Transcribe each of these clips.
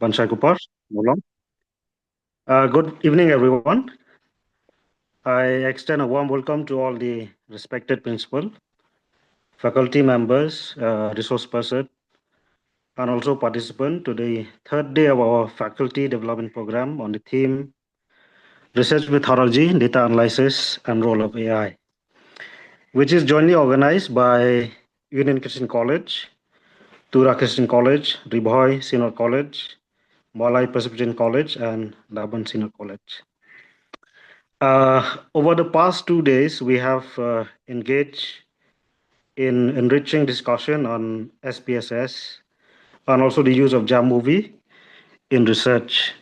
Panchakupar, Mawlai. Good evening, everyone. I extend a warm welcome to all the respected principal, faculty members, resource person, and also participant to the third day of our faculty development program on the theme Research Methodology, Data Analysis, and Role of AI, which is jointly organized by Union Christian College, Tura Christian College, Bhoi Synod College, Mawlai Presbyterian College, and Nabon Synod College. Over the past 2 days, we have engaged in enriching discussion on SPSS and also the use of JAM movie in research.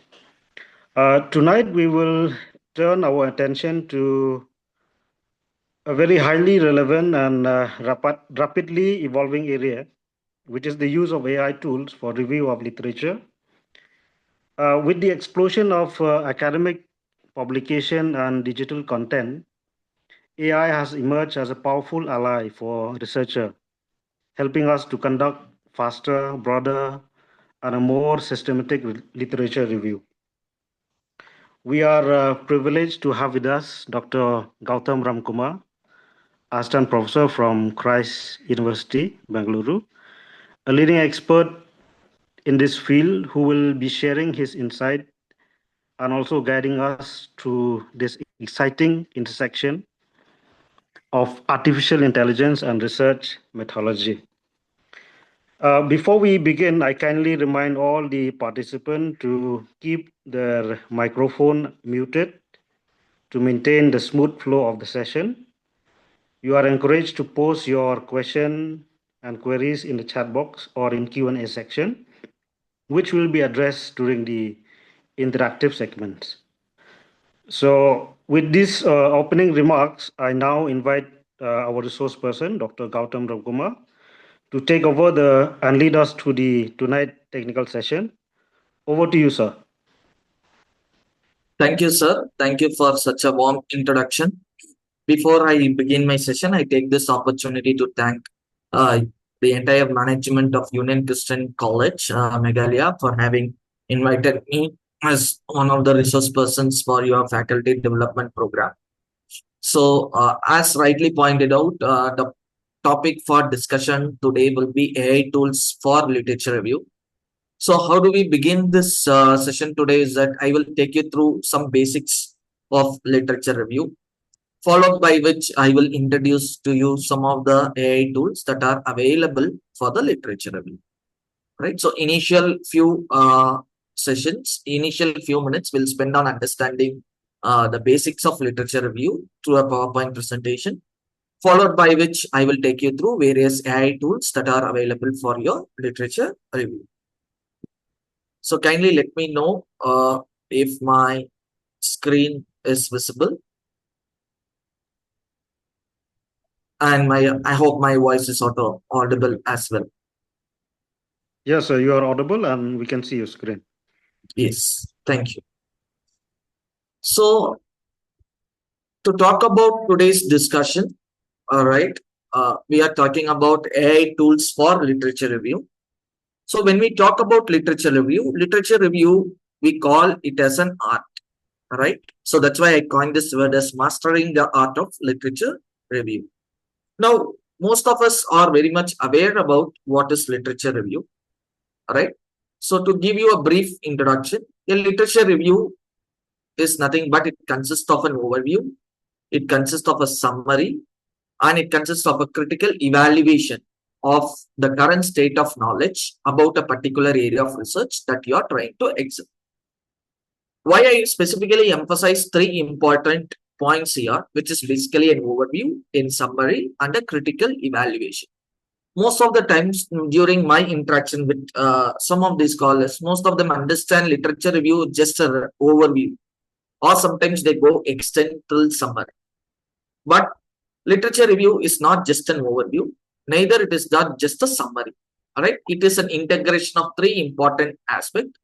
Tonight, we will turn our attention to a very highly relevant and rapidly evolving area, which is the use of AI tools for review of literature. With the explosion of academic publication and digital content, AI has emerged as a powerful ally for researchers, helping us to conduct faster, broader, and a more systematic literature review. We are privileged to have with us Dr. Gowtham Ramkumar, Assistant Professor from Christ University, Bangalore, a leading expert in this field who will be sharing his insight and also guiding us through this exciting intersection of artificial intelligence and research methodology. Before we begin, I kindly remind all the participants to keep their microphone muted to maintain the smooth flow of the session. You are encouraged to post your question and queries in the chat box or in Q&A section, which will be addressed during the interactive segments. So with these opening remarks, I now invite our resource person, Dr. Gowtham Ramkumar, to take over and lead us through the tonight technical session. Over to you, sir. Thank you, sir. Thank you for such a warm introduction. Before I begin my session, I take this opportunity to thank the entire management of Union Christian College, Meghalaya, for having invited me as one of the resource persons for your faculty development program. So, as rightly pointed out, the topic for discussion today will be AI tools for literature review. So how do we begin this session today is that I will take you through some basics of literature review, followed by which I will introduce to you some of the AI tools that are available for the literature review. Right. So initial few minutes we'll spend on understanding the basics of literature review through a PowerPoint presentation, followed by which I will take you through various AI tools that are available for your literature review. So kindly let me know if my screen is visible. And I hope my voice is audible as well. Yes, sir, you are audible and we can see your screen. Yes, thank you. So to talk about today's discussion, all right, we are talking about AI tools for literature review. So when we talk about literature review, we call it as an art, right? So that's why I coined this word as mastering the art of literature review. Now, most of us are very much aware about what is literature review, right? So to give you a brief introduction, a literature review is nothing but it consists of an overview, it consists of a summary, and it consists of a critical evaluation of the current state of knowledge about a particular area of research that you are trying to examine. Why I specifically emphasize three important points here, which is basically an overview, in summary, and a critical evaluation. Most of the times during my interaction with some of these scholars, most of them understand literature review just an overview, or sometimes they go extend till summary. But literature review is not just an overview, neither it is not just a summary. All right, it is an integration of three important aspects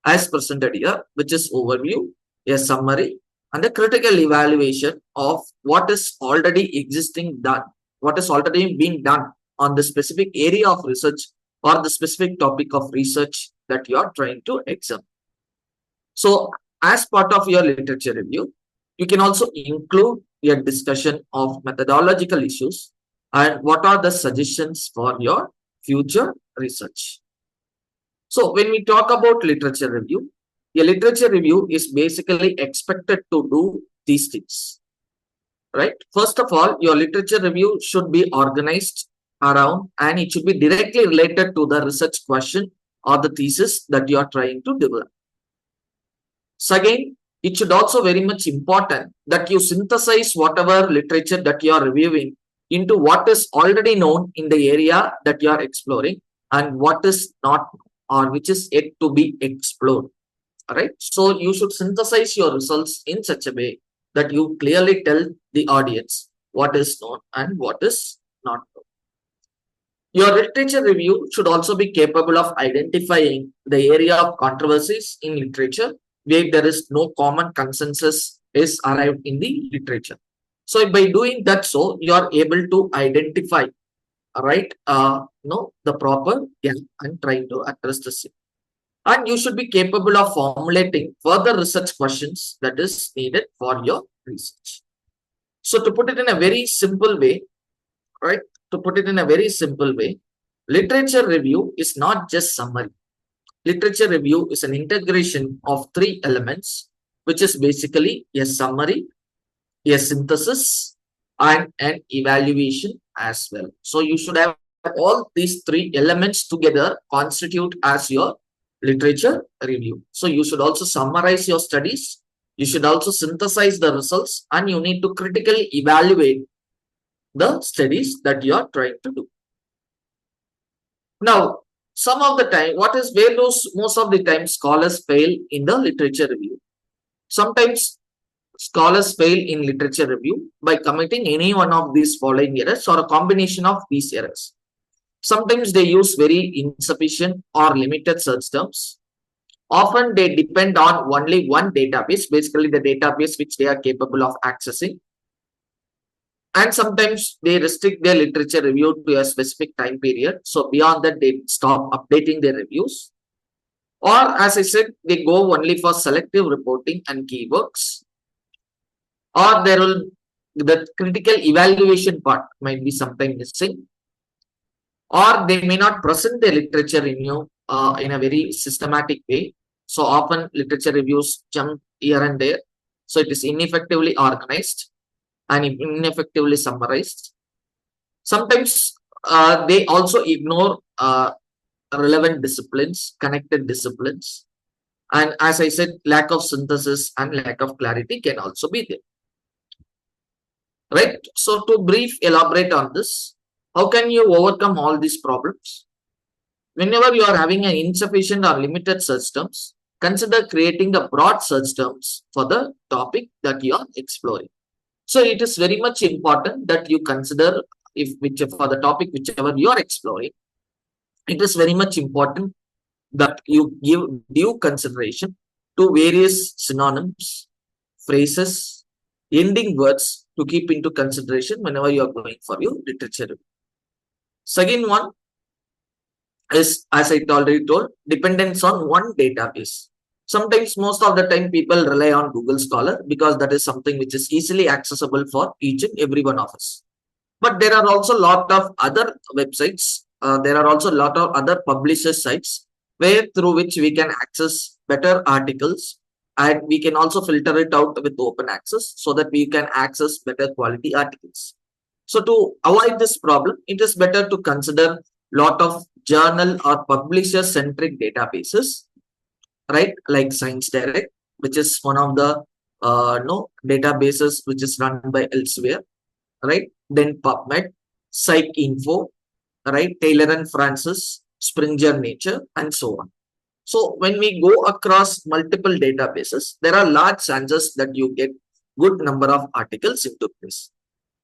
as presented here, which is overview, a summary, and a critical evaluation of what is already existing done, what is already being done on the specific area of research or the specific topic of research that you are trying to examine. So as part of your literature review, you can also include your discussion of methodological issues and what are the suggestions for your future research. So when we talk about literature review, a literature review is basically expected to do these things, right? First of all, your literature review should be organized around and it should be directly related to the research question or the thesis that you are trying to develop. Second, it should also very much important that you synthesize whatever literature that you are reviewing into what is already known in the area that you are exploring and what is not or which is yet to be explored. All right. So you should synthesize your results in such a way that you clearly tell the audience what is known and what is not known. Your literature review should also be capable of identifying the area of controversies in literature where there is no common consensus is arrived in the literature. So by doing that, so you are able to identify, right, the proper gap and try to address the same. And you should be capable of formulating further research questions that is needed for your research. So to put it in a very simple way, right, to put it in a very simple way, literature review is not just summary. Literature review is an integration of three elements, which is basically a summary, a synthesis, and an evaluation as well. So you should have all these three elements together constitute as your literature review. So you should also summarize your studies. You should also synthesize the results, and you need to critically evaluate the studies that you are trying to do. Now, some of the time, what is where those most of the time scholars fail in the literature review. Sometimes scholars fail in literature review by committing any one of these following errors or a combination of these errors. Sometimes they use very insufficient or limited search terms. Often they depend on only one database, basically the database which they are capable of accessing. And sometimes they restrict their literature review to a specific time period. So beyond that, they stop updating their reviews. Or as I said, they go only for selective reporting and keywords. Or there will the critical evaluation part might be sometimes missing. Or they may not present their literature review in a very systematic way. So often literature reviews jump here and there. So it is ineffectively organized and ineffectively summarized. Sometimes they also ignore relevant disciplines, connected disciplines. And as I said, lack of synthesis and lack of clarity can also be there. Right? So to brief elaborate on this, how can you overcome all these problems? Whenever you are having an insufficient or limited search terms, consider creating a broad search terms for the topic that you are exploring. So it is very much important that you consider for the topic whichever you are exploring, it is very much important that you give due consideration to various synonyms, phrases, ending words to keep into consideration whenever you are going for your literature review. Second one is, as I already told, dependence on one database. Sometimes most of the time people rely on Google Scholar because that is something which is easily accessible for each and every one of us. But there are also a lot of other websites. There are also a lot of other publisher sites through which we can access better articles, and we can also filter it out with open access so that we can access better quality articles. So to avoid this problem, it is better to consider lot of journal or publisher centric databases, right? Like Science Direct, which is one of the databases which is run by Elsewhere, right? Then PubMed, PsycInfo, right? Taylor and Francis, Springer Nature, and so on. So when we go across multiple databases, there are large chances that you get good number of articles into this.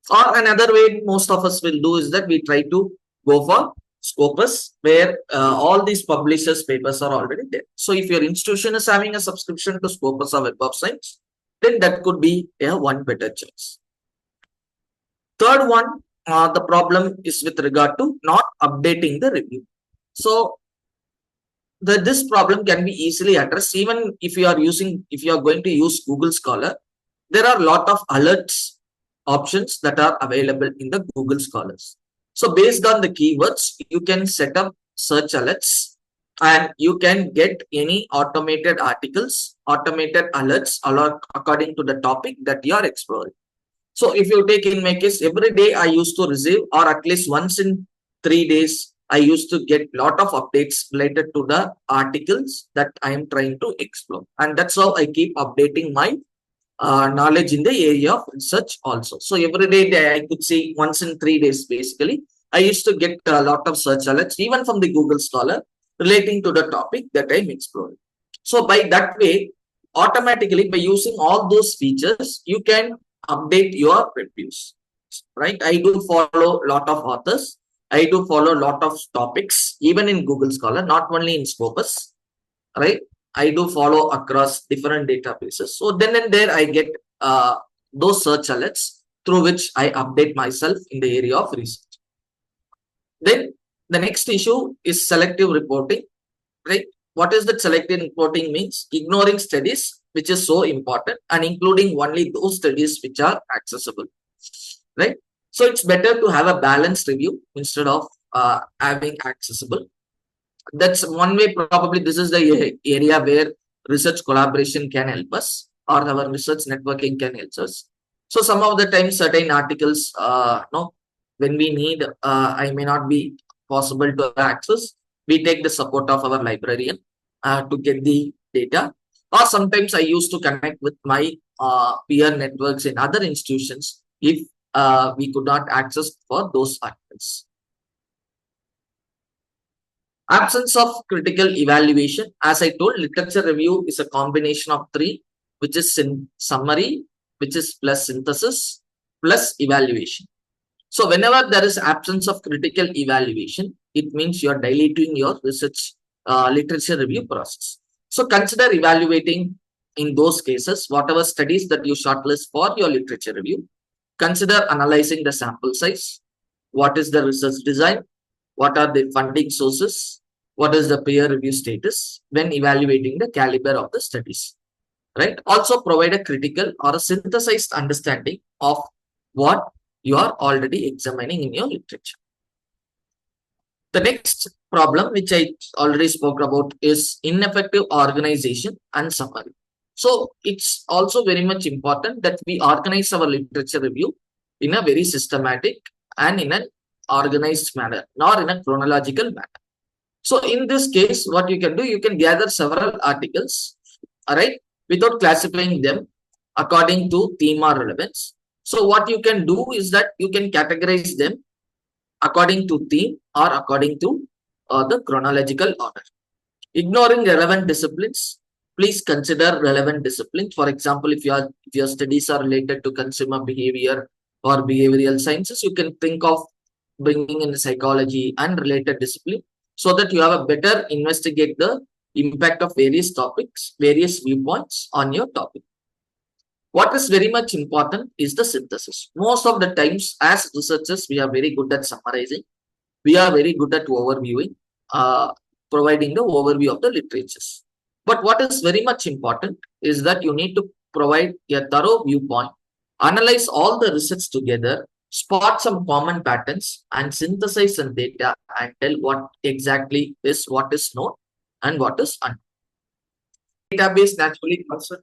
Or another way most of us will do is that we try to go for Scopus, where all these publishers' papers are already there. So if your institution is having a subscription to Scopus or Web of Science, then that could be a one better choice. Third one, the problem is with regard to not updating the review. So this problem can be easily addressed. Even if you are going to use Google Scholar, there are a lot of alerts options that are available in the Google Scholars. So based on the keywords, you can set up search alerts and you can get any automated articles, automated alerts according to the topic that you are exploring. So if you take in my case, every day I used to receive, or at least once in 3 days, I used to get lot of updates related to the articles that I am trying to explore. And that's how I keep updating my knowledge in the area of research also. So every day I could see once in 3 days, basically, I used to get a lot of search alerts, even from the Google Scholar, relating to the topic that I'm exploring. So by that way, automatically by using all those features, you can update your reviews, right? I do follow a lot of authors. I do follow a lot of topics, even in Google Scholar, not only in Scopus, right? I do follow across different databases. So then and there, I get those search alerts through which I update myself in the area of research. Then the next issue is selective reporting, right? What is that selective reporting means? Ignoring studies which is so important and including only those studies which are accessible, right? So it's better to have a balanced review instead of having accessible. That's one way. Probably this is the area where research collaboration can help us, or our research networking can help us. So some of the times certain articles, no, when we need, I may not be possible to access, we take the support of our librarian to get the data. Or sometimes I used to connect with my peer networks in other institutions if we could not access for those articles. Absence of critical evaluation. As I told, literature review is a combination of three, which is summary, which is plus synthesis, plus evaluation. So whenever there is absence of critical evaluation, it means you are diluting your research literature review process. So consider evaluating in those cases whatever studies that you shortlist for your literature review. Consider analyzing the sample size. What is the research design? What are the funding sources? What is the peer review status when evaluating the caliber of the studies, right? Also provide a critical or a synthesized understanding of what you are already examining in your literature. The next problem, which I already spoke about, is ineffective organization and summary. So it's also very much important that we organize our literature review in a very systematic and in an organized manner, not in a chronological manner. So in this case, what you can do, you can gather several articles, all right, without classifying them according to theme or relevance. So what you can do is that you can categorize them according to theme or according to the chronological order. Ignoring relevant disciplines, please consider relevant disciplines. For example, if your studies are related to consumer behavior or behavioral sciences, you can think of bringing in psychology and related discipline so that you have a better investigate the impact of various topics, various viewpoints on your topic. What is very much important is the synthesis. Most of the times, as researchers, we are very good at summarizing. We are very good at overviewing, providing the overview of the literatures. But what is very much important is that you need to provide a thorough viewpoint, analyze all the research together, spot some common patterns, and synthesize some data and tell what exactly is what is known and what is unknown. Database naturally comes with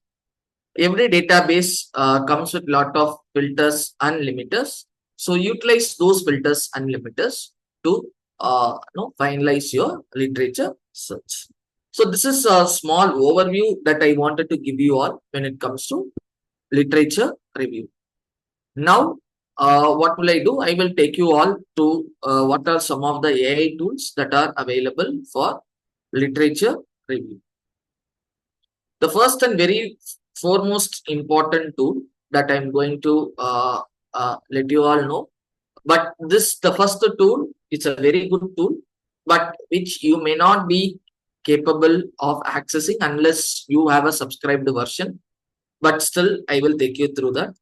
every database comes with lot of filters and limiters. So utilize those filters and limiters to finalize your literature search. So this is a small overview that I wanted to give you all when it comes to literature review. Now, what will I do? I will take you all to what are some of the AI tools that are available for literature review. The first and very foremost important tool that I'm going to let you all know. But the first tool, it's a very good tool, but which you may not be capable of accessing unless you have a subscribed version. But still, I will take you through that.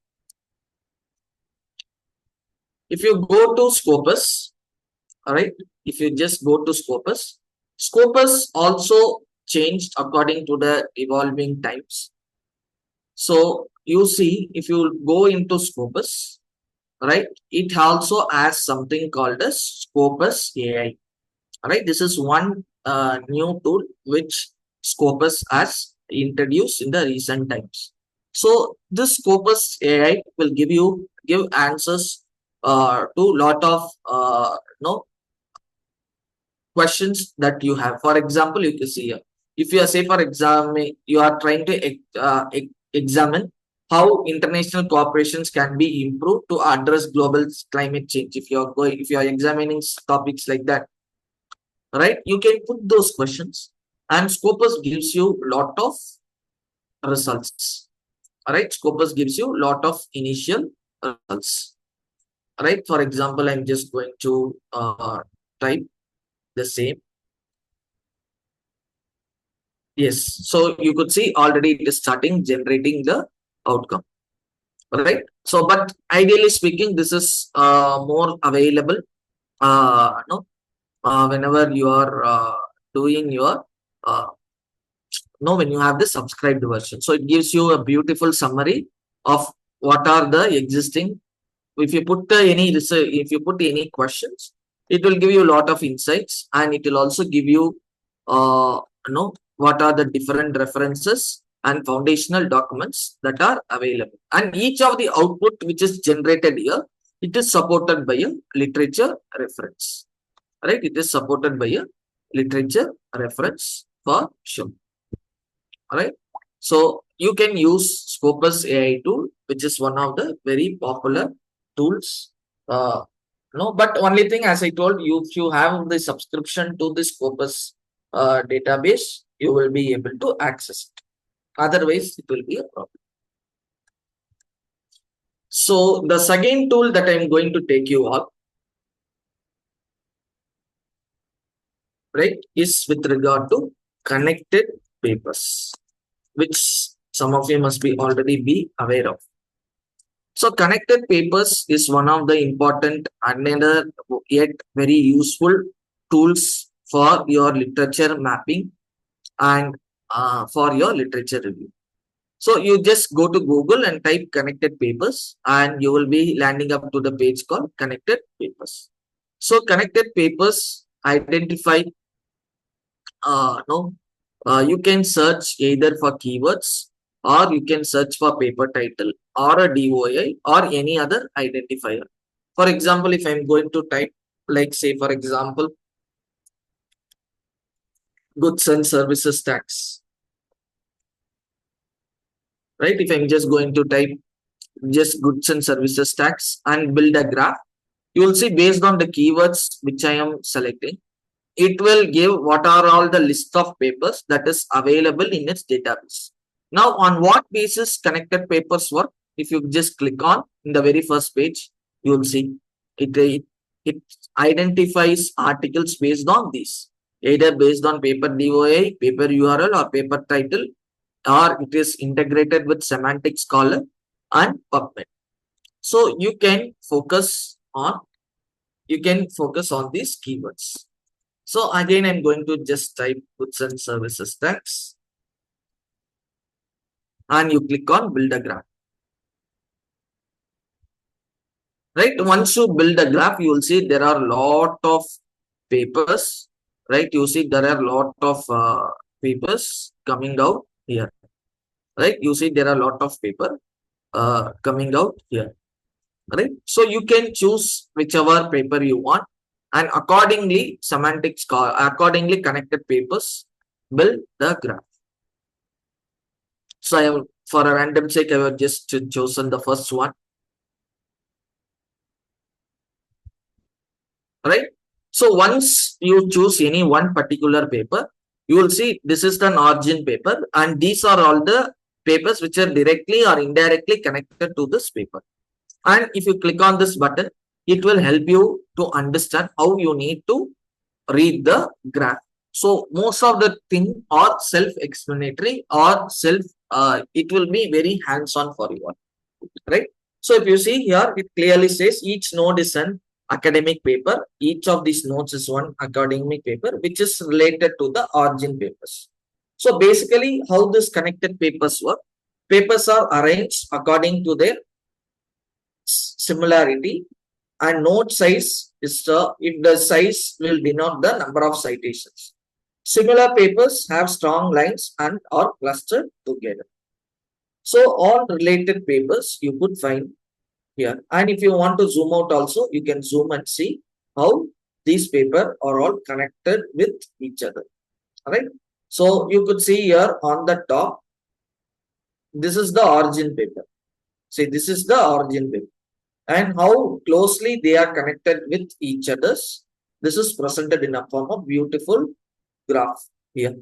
If you go to Scopus, all right, if you just go to Scopus, Scopus also changed according to the evolving times. So you see, if you go into Scopus, right, it also has something called as Scopus AI. Right, this is one new tool which Scopus has introduced in the recent times. So this Scopus AI will give answers to lot of questions that you have. For example, you can see here, if you are say for exam, you are trying to examine how international cooperations can be improved to address global climate change. If you are examining topics like that, right, you can put those questions and Scopus gives you lot of results. Right, Scopus gives you lot of initial results. Right, for example, I'm just going to type the same. Yes, so you could see already it is starting generating the outcome. Right, so but ideally speaking, this is more available no whenever you are doing your when you have the subscribed version. So it gives you a beautiful summary of what are the existing. If you put any research, if you put any questions, it will give you a lot of insights, and it will also give you what are the different references and foundational documents that are available. And each of the output which is generated here, it is supported by a literature reference. Right, it is supported by a literature reference for sure. Right, so you can use Scopus AI tool, which is one of the very popular tools. But only thing, as I told you, if you have the subscription to the Scopus database, you will be able to access it. Otherwise, it will be a problem. So the second tool that I'm going to take you up, right, is with regard to connected papers, which some of you must be already be aware of. So connected papers is one of the important and another yet very useful tools for your literature mapping and for your literature review. So you just go to Google and type connected papers, and you will be landing up to the page called connected papers. So connected papers identify you can search either for keywords, or you can search for paper title or a DOI or any other identifier. For example, if I'm going to type, like say for example, goods and services tax, right? If I'm just going to type just goods and services tax and build a graph, you will see based on the keywords which I am selecting, it will give what are all the list of papers that is available in its database. Now, on what basis connected papers work? If you just click on in the very first page, you will see it identifies articles based on these, either based on paper DOI, paper URL, or paper title, or it is integrated with semantic scholar and PubMed. So you can focus on these keywords. So again, I'm going to just type goods and services tax, and you click on build a graph. Right, once you build a graph, you will see there are a lot of papers. Right, you see there are a lot of papers coming out here. Right, you see there are a lot of paper coming out here. Right, so you can choose whichever paper you want, and accordingly accordingly connected papers build the graph. So I have, for a random sake, I have just chosen the first one. Right, so once you choose any one particular paper, you will see this is an origin paper, and these are all the papers which are directly or indirectly connected to this paper. And if you click on this button, it will help you to understand how you need to read the graph. So most of the thing are self-explanatory or it will be very hands-on for you. Right. So if you see here, it clearly says each node is an academic paper. Each of these notes is one academic paper which is related to the origin papers. So basically how this connected papers work, papers are arranged according to their similarity, and note size is if the size will denote the number of citations. Similar papers have strong lines and are clustered together. So all related papers you could find here. And if you want to zoom out also, you can zoom and see how these papers are all connected with each other. All right. So you could see here on the top, this is the origin paper. See, this is the origin paper. And how closely they are connected with each others. This is presented in a form of beautiful graph here.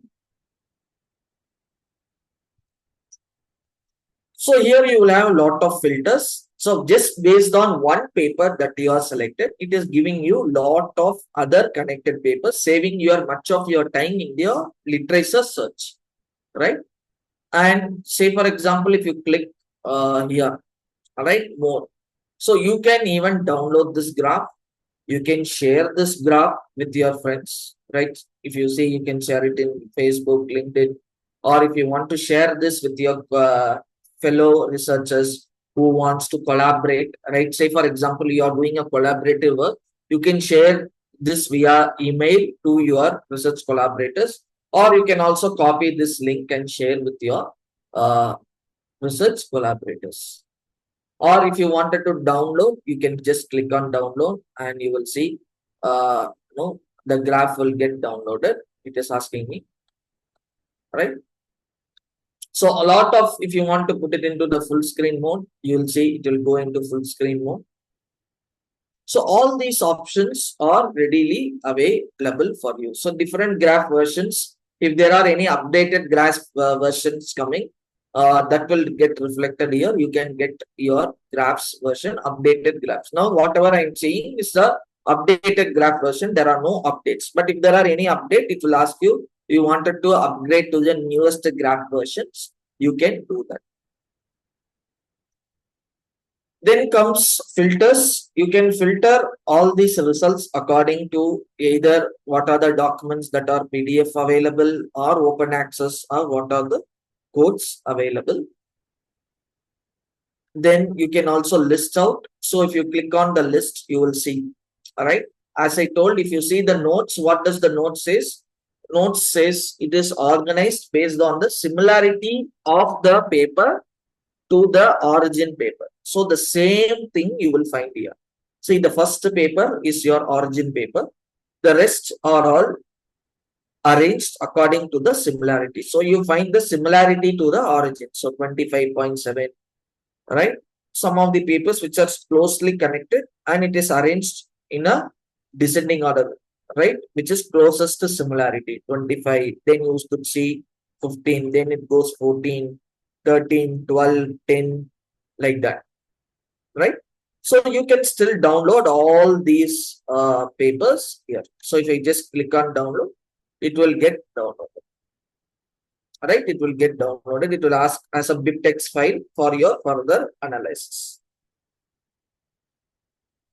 So here you will have a lot of filters. So just based on one paper that you are selected, it is giving you lot of other connected papers, saving your much of your time in your literature search, right? And say for example, if you click here, all right, more. So you can even download this graph. You can share this graph with your friends, right? If you see, you can share it in Facebook, LinkedIn, or if you want to share this with your fellow researchers who wants to collaborate, right? Say for example, you are doing a collaborative work, you can share this via email to your research collaborators, or you can also copy this link and share with your research collaborators. Or if you wanted to download, you can just click on download and you will see the graph will get downloaded. It is asking me, right? So a lot of, if you want to put it into the full screen mode, you will see it will go into full screen mode. So all these options are readily available for you. So different graph versions, if there are any updated graph versions coming, that will get reflected here. You can get your graphs version, updated graphs. Now, whatever I'm saying is the updated graph version. There are no updates. But if there are any update, it will ask you, you wanted to upgrade to the newest graph versions, you can do that. Then comes filters. You can filter all these results according to either what are the documents that are PDF available or open access, or what are the codes available. Then you can also list out. So if you click on the list, you will see. All right. As I told, if you see the notes, what does the note says? Note says it is organized based on the similarity of the paper to the origin paper. So the same thing you will find here. See, the first paper is your origin paper. The rest are all arranged according to the similarity. So you find the similarity to the origin. So 25.7, right? Some of the papers which are closely connected, and it is arranged in a descending order, right? Which is closest to similarity. 25, then you could see 15, then it goes 14, 13, 12, 10, like that, right? So you can still download all these papers here. So if I just click on download, it will get downloaded. All right, it will get downloaded. It will ask as a BibTeX file for your further analysis.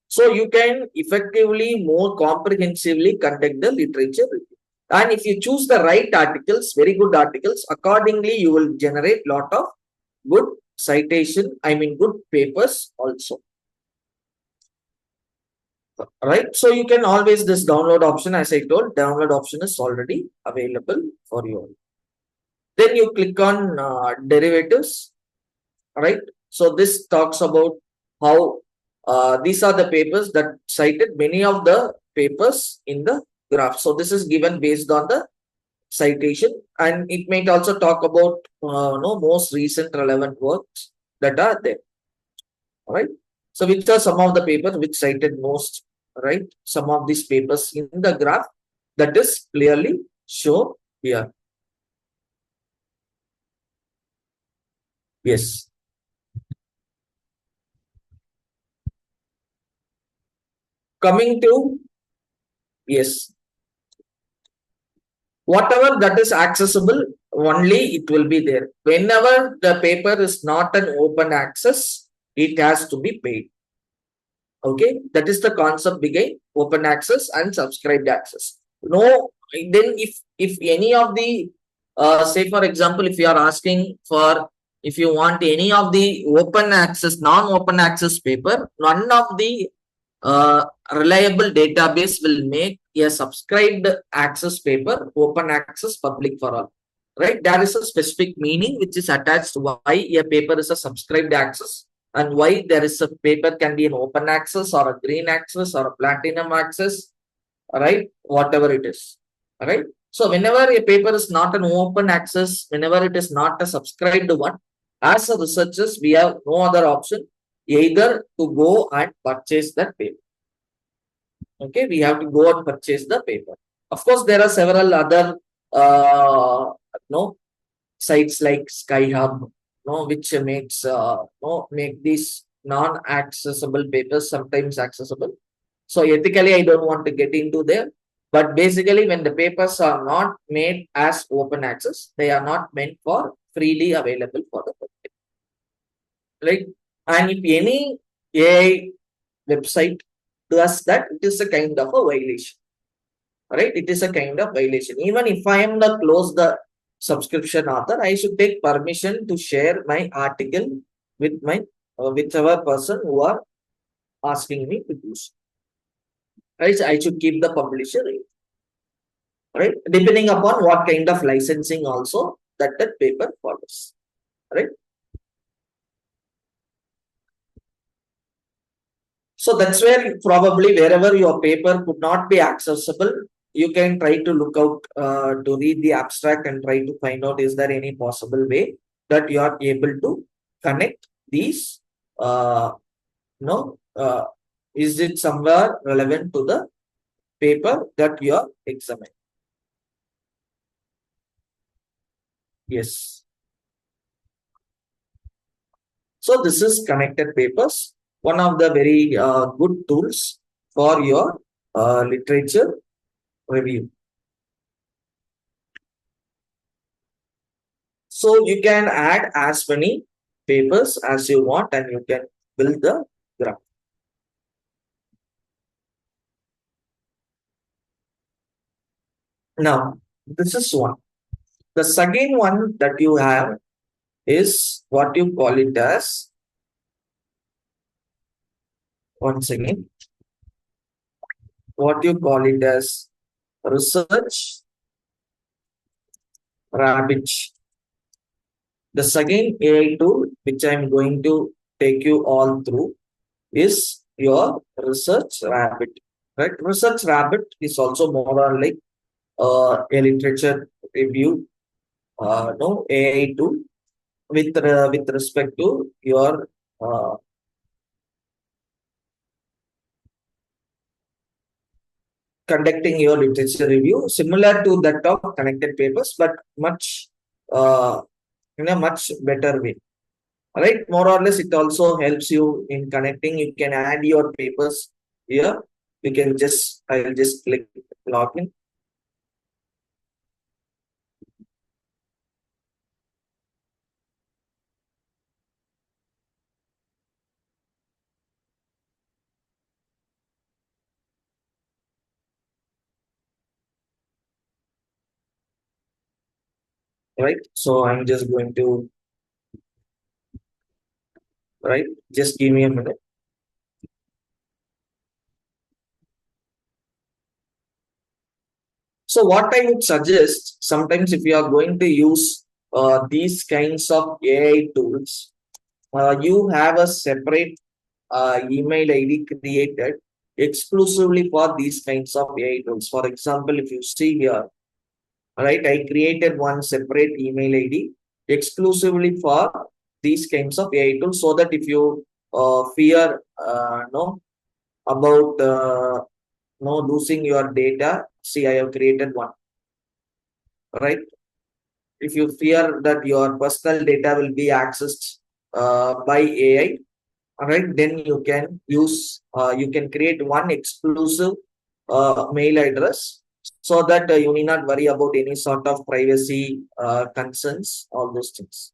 So you can effectively, more comprehensively conduct the literature review. And if you choose the right articles, very good articles, accordingly you will generate lot of good citation, good papers also. Right. So you can always, this download option, as I told, download option is already available for you. Then you click on derivatives. Right. So this talks about how these are the papers that cited many of the papers in the graph. So this is given based on the citation, and it might also talk about most recent relevant works that are there. All right. So which are some of the papers which cited most, right? Some of these papers in the graph that is clearly shown here. Yes. Coming to, yes, whatever that is accessible, only it will be there. Whenever the paper is not an open access, it has to be paid. Okay, that is the concept behind open access and subscribed access. No, then if any of the say for example, if you are asking for, if you want any of the open access, non-open access paper, none of the reliable database will make a subscribed access paper open access public for all. Right? There is a specific meaning which is attached why a paper is a subscribed access, and why there is a paper can be an open access or a green access or a platinum access, right? Whatever it is, right? So whenever a paper is not an open access, whenever it is not a subscribed one, as a researchers, we have no other option either to go and purchase that paper. Okay, we have to go and purchase the paper. Of course, there are several other no sites like SkyHub, no, which makes no make these non-accessible papers sometimes accessible. So ethically, I don't want to get into there. But basically, when the papers are not made as open access, they are not meant for freely available for the public. Right? And if any AI website does that, it is a kind of a violation. Right? It is a kind of violation. Even if I am the close the subscription author, I should take permission to share my article with my whichever person who are asking me to do so. Right? I should keep the publisher, right? Depending upon what kind of licensing also that paper follows, right? So that's where probably wherever your paper could not be accessible, you can try to look out to read the abstract and try to find out is there any possible way that you are able to connect these, is it somewhere relevant to the paper that you are examining? Yes. So this is connected papers, one of the very good tools for your literature review. So you can add as many papers as you want and you can build the graph. Now, this is one. The second one that you have is what you call it as, once again, what you call it as research rabbit. The second AI tool which I am going to take you all through is your research rabbit. Right? Research rabbit is also more or like a literature review no AI tool with respect to your conducting your literature review, similar to that of connected papers, but much in a much better way. Right? More or less, it also helps you in connecting. You can add your papers here. You can just, I will just click login. Right? So I'm just going to, right? Just give me a minute. So what I would suggest, sometimes if you are going to use these kinds of AI tools, you have a separate email ID created exclusively for these kinds of AI tools. For example, if you see here, right, I created one separate email ID exclusively for these kinds of AI tools, so that if you fear no about no losing your data, see, I have created one, right? If you fear that your personal data will be accessed by AI, all right, then you can use, you can create one exclusive mail address, so that you need not worry about any sort of privacy concerns, all those things.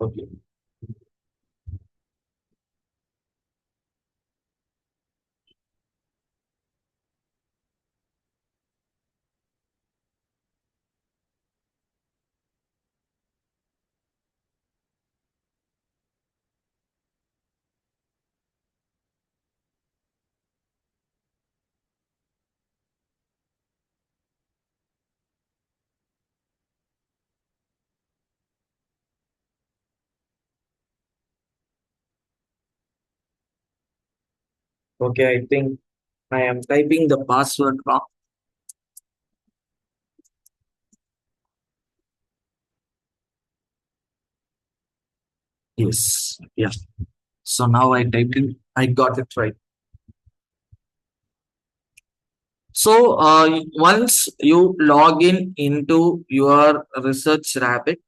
Okay. Okay, I think I am typing the password wrong. Yes. Yeah. So now I typed in, I got it right. So once you log in into your Research Rabbit,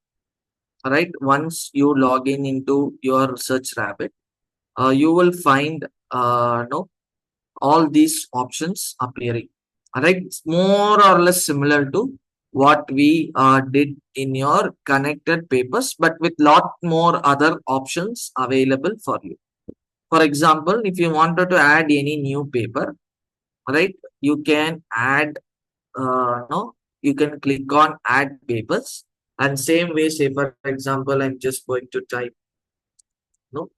right? Once you log in into your Research Rabbit, you will find no all these options appearing. Right? It's more or less similar to what we did in your connected papers, but with lot more other options available for you. For example, if you wanted to add any new paper, right, you can add no, you can click on add papers, and same way, say for example, I'm just going to type no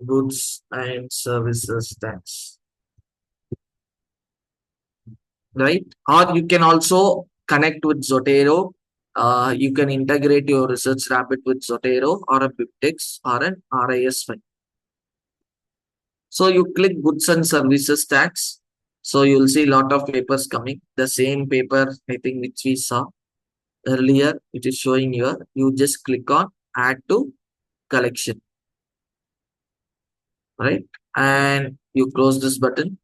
goods and services tax, right? Or you can also connect with Zotero. You can integrate your Research Rabbit with Zotero or a BibTeX or an RIS file. So you click goods and services tax. So you'll see a lot of papers coming. The same paper, I think, which we saw earlier, it is showing here. You just click on add to collection, right? And you close this button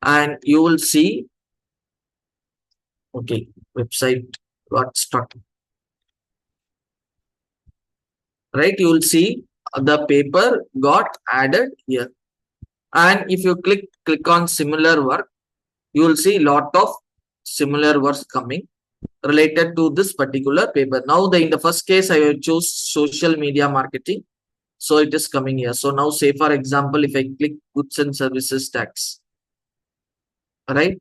and you will see, okay, website got stuck, right? You will see the paper got added here. And if you click on similar work, you will see lot of similar works coming related to this particular paper. Now, in the first case, I will choose social media marketing. So it is coming here. So now, say for example, if I click goods and services tax, right?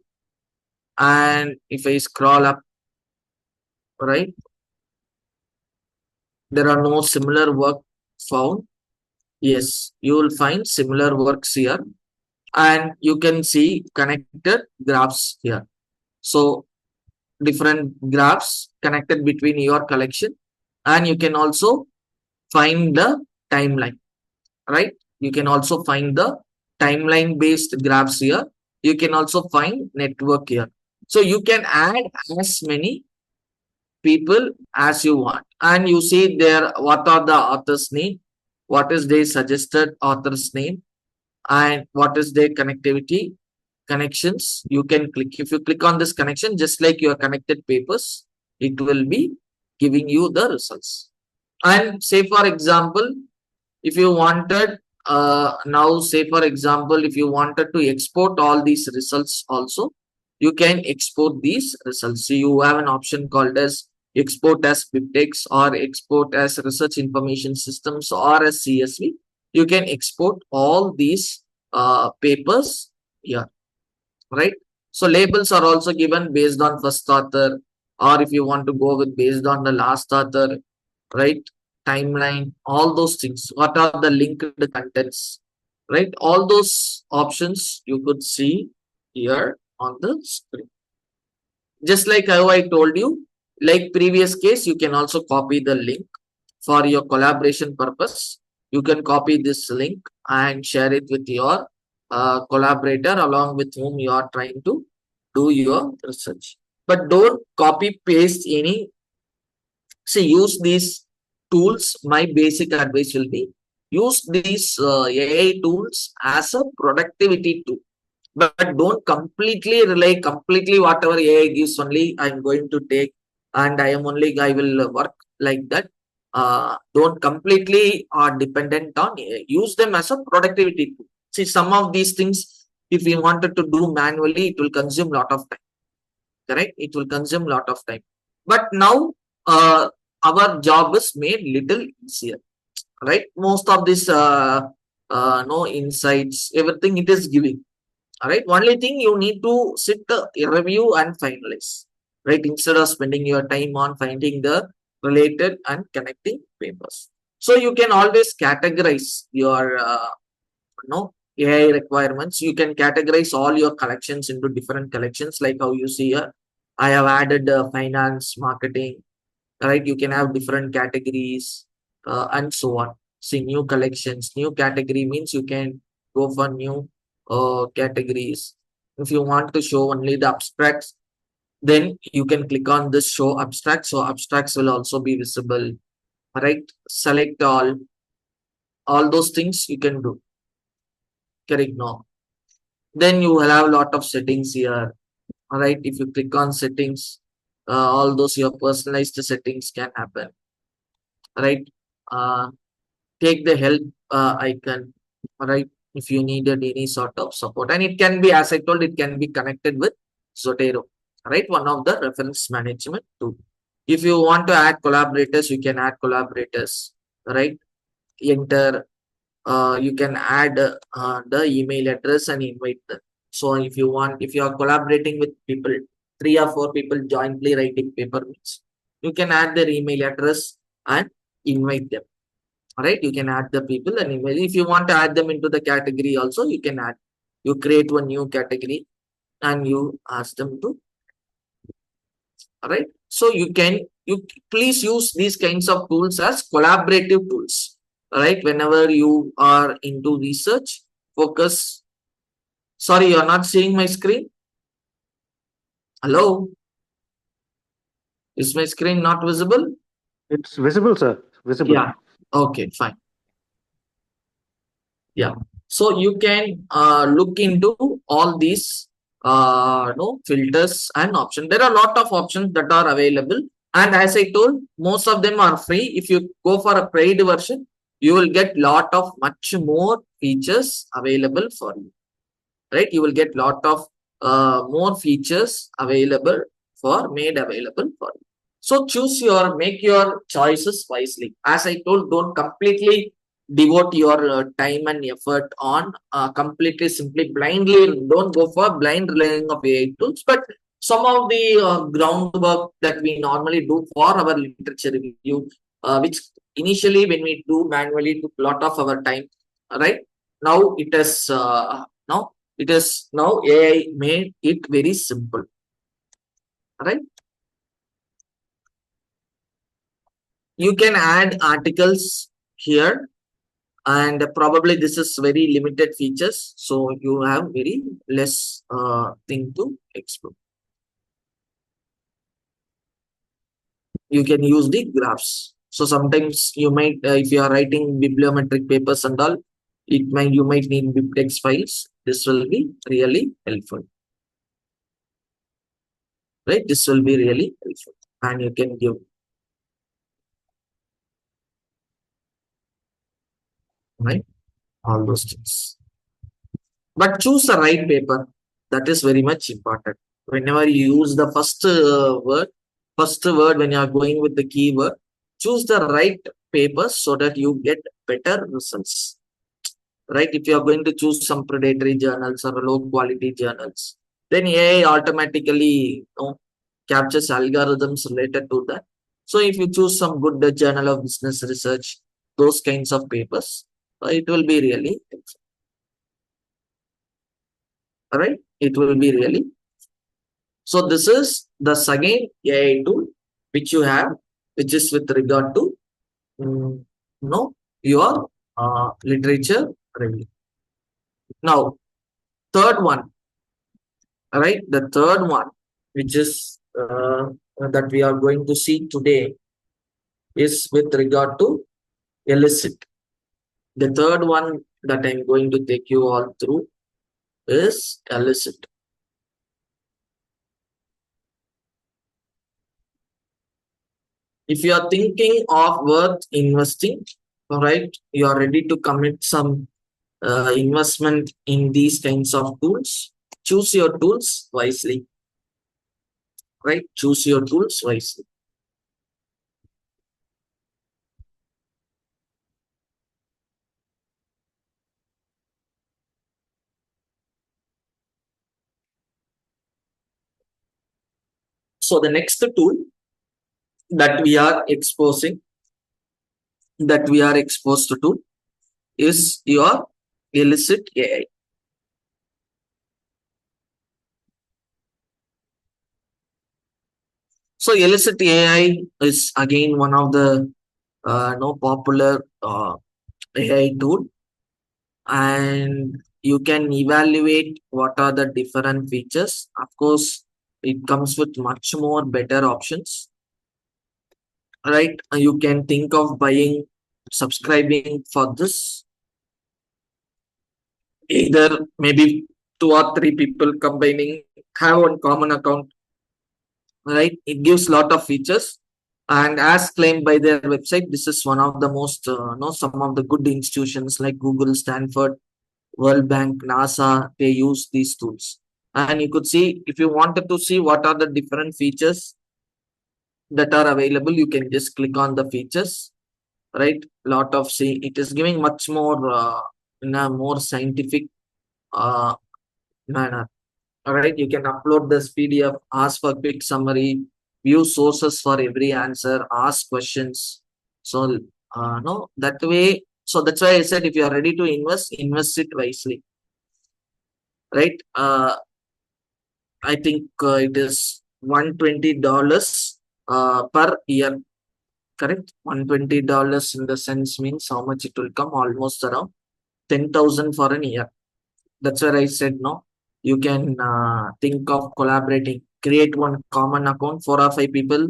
And if I scroll up, right, there are no similar work found. Yes, you will find similar works here, and you can see connected graphs here. So different graphs connected between your collection, and you can also find the timeline, right? You can also find the timeline based graphs here. You can also find network here. So you can add as many people as you want, and you see there what are the author's name, what is their suggested author's name, and what is their connectivity connections. You can click, if you click on this connection, just like your connected papers, it will be giving you the results. And say for example, if you wanted now, say for example, if you wanted to export all these results also, you can export these results. So you have an option called as export as BibTeX or export as research information systems or as CSV. You can export all these papers here, right? So labels are also given based on first author, or if you want to go with based on the last author, right? Timeline, all those things. What are the linked contents, right? All those options you could see here on the screen. Just like how I told you, like previous case, you can also copy the link for your collaboration purpose. You can copy this link and share it with your collaborator along with whom you are trying to do your research. But don't copy paste any. See, use these tools. My basic advice will be use these AI tools as a productivity tool, but don't completely rely completely whatever AI gives only I'm going to take, and I will work like that. Don't completely are dependent on AI. Use them as a productivity tool. See, some of these things, if we wanted to do manually, it will consume lot of time. Correct? It will consume lot of time. But now, uh, our job is made little easier, right? Most of this no insights, everything it is giving. All right. Only thing you need to sit review and finalize, right? Instead of spending your time on finding the related and connecting papers. So you can always categorize your AI requirements. You can categorize all your collections into different collections, like how you see here. I have added finance, marketing, right? You can have different categories and so on. See, new collections, new category means you can go for new categories. If you want to show only the abstracts, then you can click on this show abstracts. So abstracts will also be visible, right? Select all those things you can do. Correct now. Then you will have a lot of settings here. All right. If you click on settings, all those your personalized settings can happen, right? Uh, Take the help icon, all right, if you needed any sort of support. And it can be, as I told, it can be connected with Zotero, right? One of the reference management tool. If you want to add collaborators, you can add collaborators, right? Enter, you can add the email address and invite them. So if you want, if you are collaborating with people, 3 or 4 people jointly writing paper means, you can add their email address and invite them. All right, you can add the people and email. If you want to add them into the category also, you can add. You create one new category and you ask them to. All right. So you please use these kinds of tools as collaborative tools. All right. Whenever you are into research, focus. Sorry, you're not seeing my screen. Hello. Is my screen not visible? It's visible, sir. Visible. Yeah. Okay, fine. Yeah. So you can look into all these no filters and options. There are a lot of options that are available, and as I told, most of them are free. If you go for a paid version, you will get lot of much more features available for you, right? You will get lot of more features available made available for you. So choose your, make your choices wisely. As I told, don't completely devote your time and effort on completely simply blindly. Don't go for blind relying of AI tools, but some of the groundwork that we normally do for our literature review, which initially when we do manually took a lot of our time, right? Now it is now AI made it very simple, right? You can add articles here, and probably this is very limited features, so you have very less thing to explore. You can use the graphs. So sometimes you might, if you are writing bibliometric papers and all, you might need bibtex files. This will be really helpful, right? This will be really helpful, and you can give, right, all those things. But choose the right paper. That is very much important. Whenever you use the first word when you are going with the keyword, choose the right paper so that you get better results. Right? If you are going to choose some predatory journals or low quality journals, then AI automatically captures algorithms related to that. So if you choose some good journal of business research, those kinds of papers, it will be really helpful. All right, it will be really. So this is the second AI tool which you have, which is with regard to your literature review. Now, third one, all right, the third one, which is that we are going to see today, is with regard to elicit. The third one that I'm going to take you all through is elicit. If you are thinking of worth investing, all right, you are ready to commit some investment in these kinds of tools, choose your tools wisely, right? Choose your tools wisely. So the next tool that we are exposing, that we are exposed to, is your illicit AI. So illicit AI is again one of the no popular AI tool, and you can evaluate what are the different features. Of course, it comes with much more better options, right? You can think of buying, subscribing for this. Either maybe two or three people combining have one common account, right? It gives lot of features, and as claimed by their website, this is one of the most no some of the good institutions like Google, Stanford, World Bank, NASA, they use these tools. And you could see, if you wanted to see what are the different features that are available, you can just click on the features, right? Lot of, see, it is giving much more in a more scientific uh, manner. All right, you can upload this PDF, ask for quick summary, view sources for every answer, ask questions. So, no, that way. So that's why I said, if you are ready to invest, invest it wisely, right? I think it is $120 per year, correct? $120 in the sense means how much it will come, almost around 10,000 for an year. That's where I said no. You can think of collaborating, create one common account, 4 or 5 people.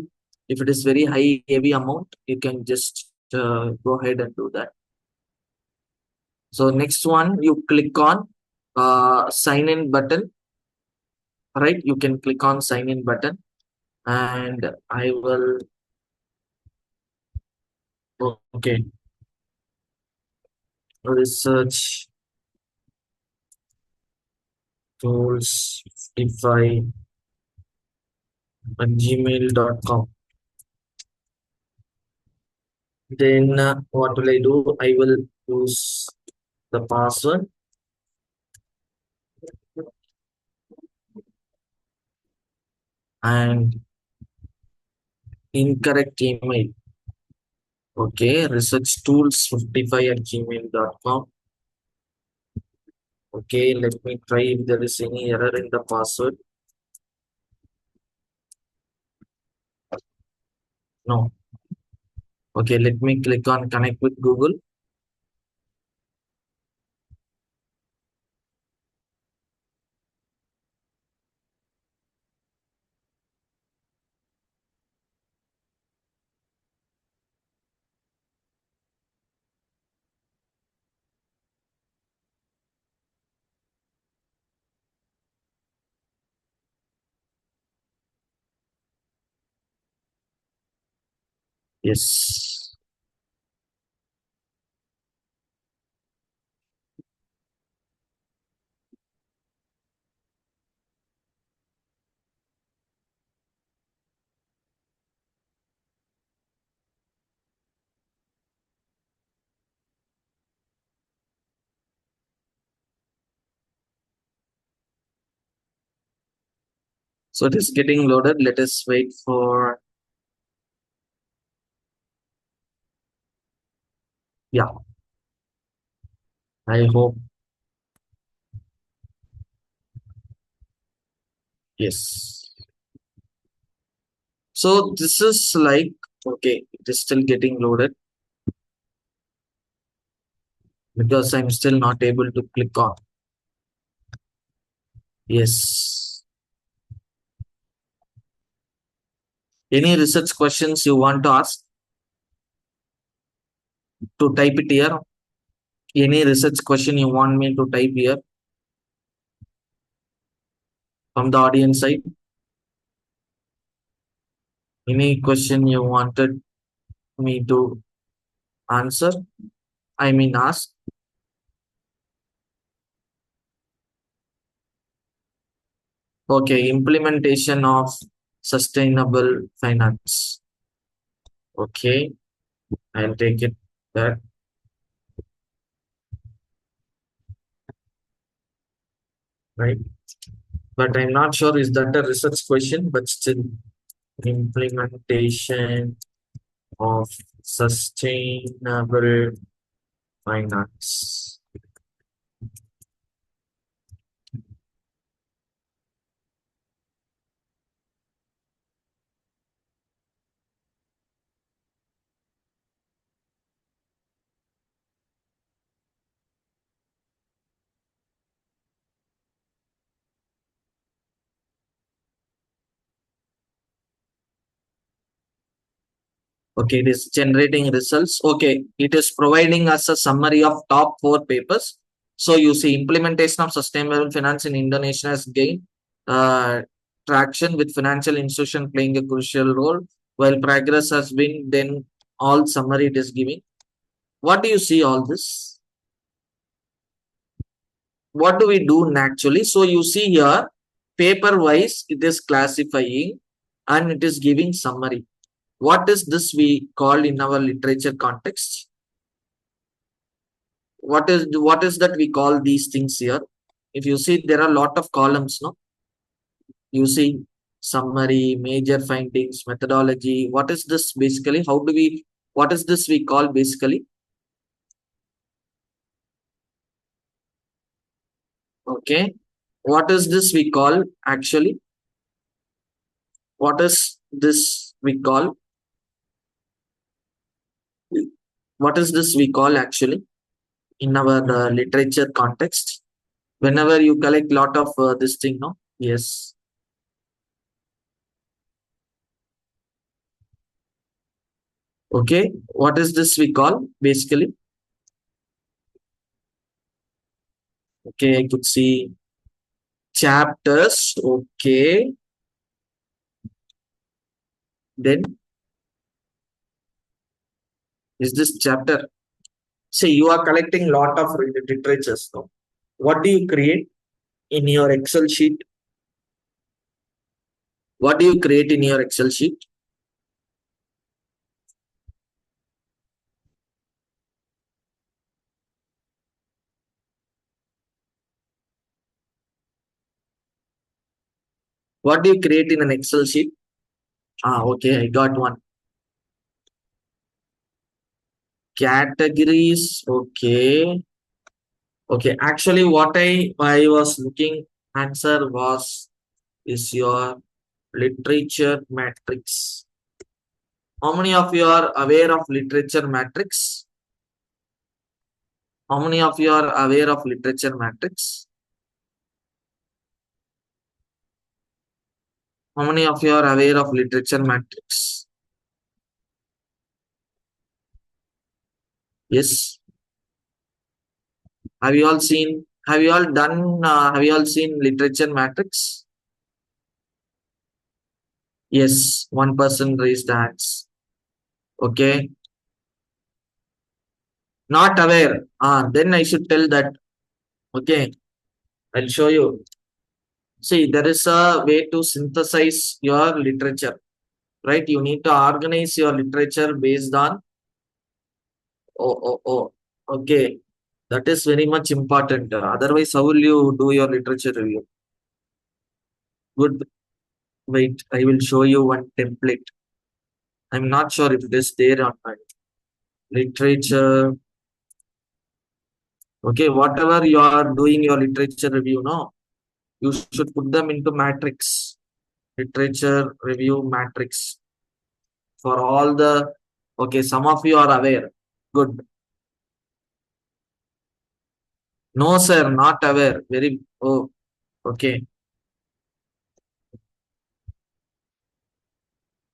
If it is very high, heavy amount, you can just go ahead and do that. So next one, you click on sign in button, right? You can click on sign in button, and I will, okay, research tools 55 at gmail.com. Then what will I do? I will use the password and incorrect email. Okay, research tools 55 at gmail.com. Okay, let me try if there is any error in the password. No. Okay, let me click on connect with Google. Yes. So it is getting loaded. Let us wait for, yeah, I hope. Yes. So this is like, okay, it is still getting loaded because I'm still not able to click on. Yes. Any research questions you want to ask? To type it here. Any research question you want me to type here from the audience side? Any question you wanted me to answer? I mean, ask. Okay, implementation of sustainable finance. Okay, I'll take it that, right? But I'm not sure is that a research question, but still. Implementation of sustainable finance. Okay, it is generating results. Okay, it is providing us a summary of top 4 papers. So you see, implementation of sustainable finance in Indonesia has gained uh, traction with financial institution playing a crucial role. While progress has been, then all summary it is giving. What do you see all this? What do we do naturally? So you see here, paper wise, it is classifying and it is giving summary. What is this we call in our literature context? What is that we call these things here? If you see, there are a lot of columns, no? You see summary, major findings, methodology. What is this basically? What is this we call basically? Okay. What is this we call actually? What is this we call? What is this we call actually in our literature context? Whenever you collect lot of this thing, no? Yes. Okay. What is this we call basically? Okay, I could see chapters. Okay. Then is this chapter? See, you are collecting lot of literatures now. What do you create in your Excel sheet? What do you create in your Excel sheet? What do you create in an Excel sheet? Ah, okay, I got one. Categories. Okay. Okay. Actually, what I was looking answer was is your literature matrix. How many of you are aware of literature matrix? How many of you are aware of literature matrix? How many of you are aware of literature matrix? Yes. Have you all seen? Have you all done? Have you all seen literature matrix? Yes. One person raised hands. Okay. Not aware. Then I should tell that. Okay. I'll show you. See, there is a way to synthesize your literature, right? You need to organize your literature based on. Oh. Okay. That is very much important. Otherwise, how will you do your literature review? Good. Wait, I will show you one template. I'm not sure if it is there on my literature. Okay, whatever you are doing your literature review, no, you should put them into matrix. Literature review matrix for all the. Okay, some of you are aware. Good. No, sir, not aware. Very. Oh, okay.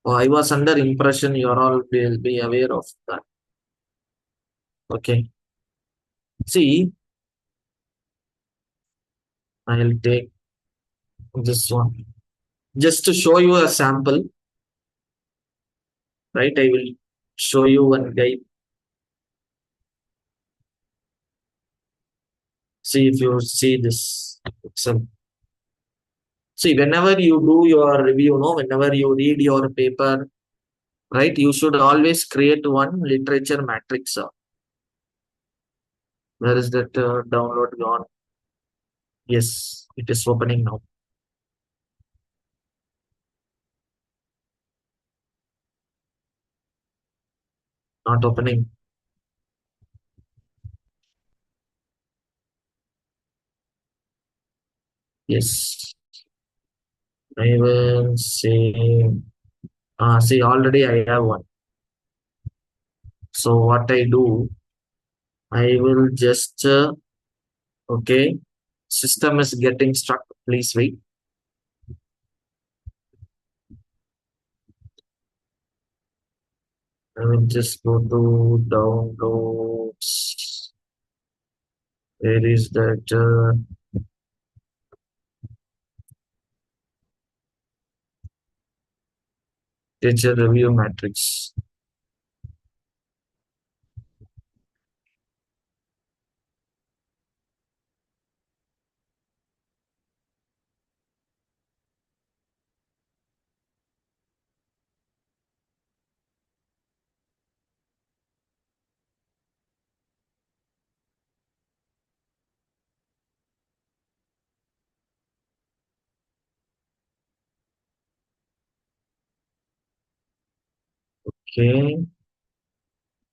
Oh, I was under impression you are all will be aware of that. Okay. See, I'll take this one just to show you a sample. Right, I will show you one guide. See if you see this Excel. See, whenever you do your review, no, whenever you read your paper, right, you should always create one literature matrix. Where is that download gone? Yes, it is opening now. Not opening. Yes. I will say, see, already I have one. So what I do, I will just, okay, system is getting stuck. Please wait. I will just go to downloads. Where is that teacher review matrix? Okay,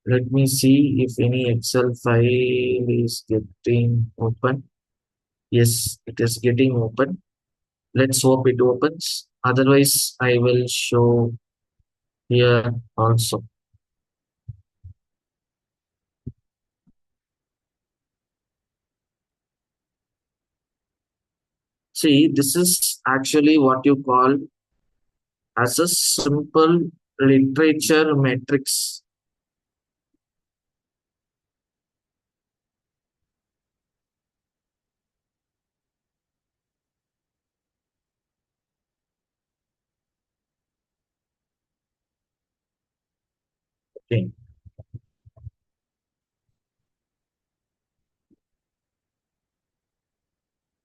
let me see if any Excel file is getting open. Yes, it is getting open. Let's hope it opens. Otherwise, I will show here also. See, this is actually what you call as a simple literature matrix. Okay.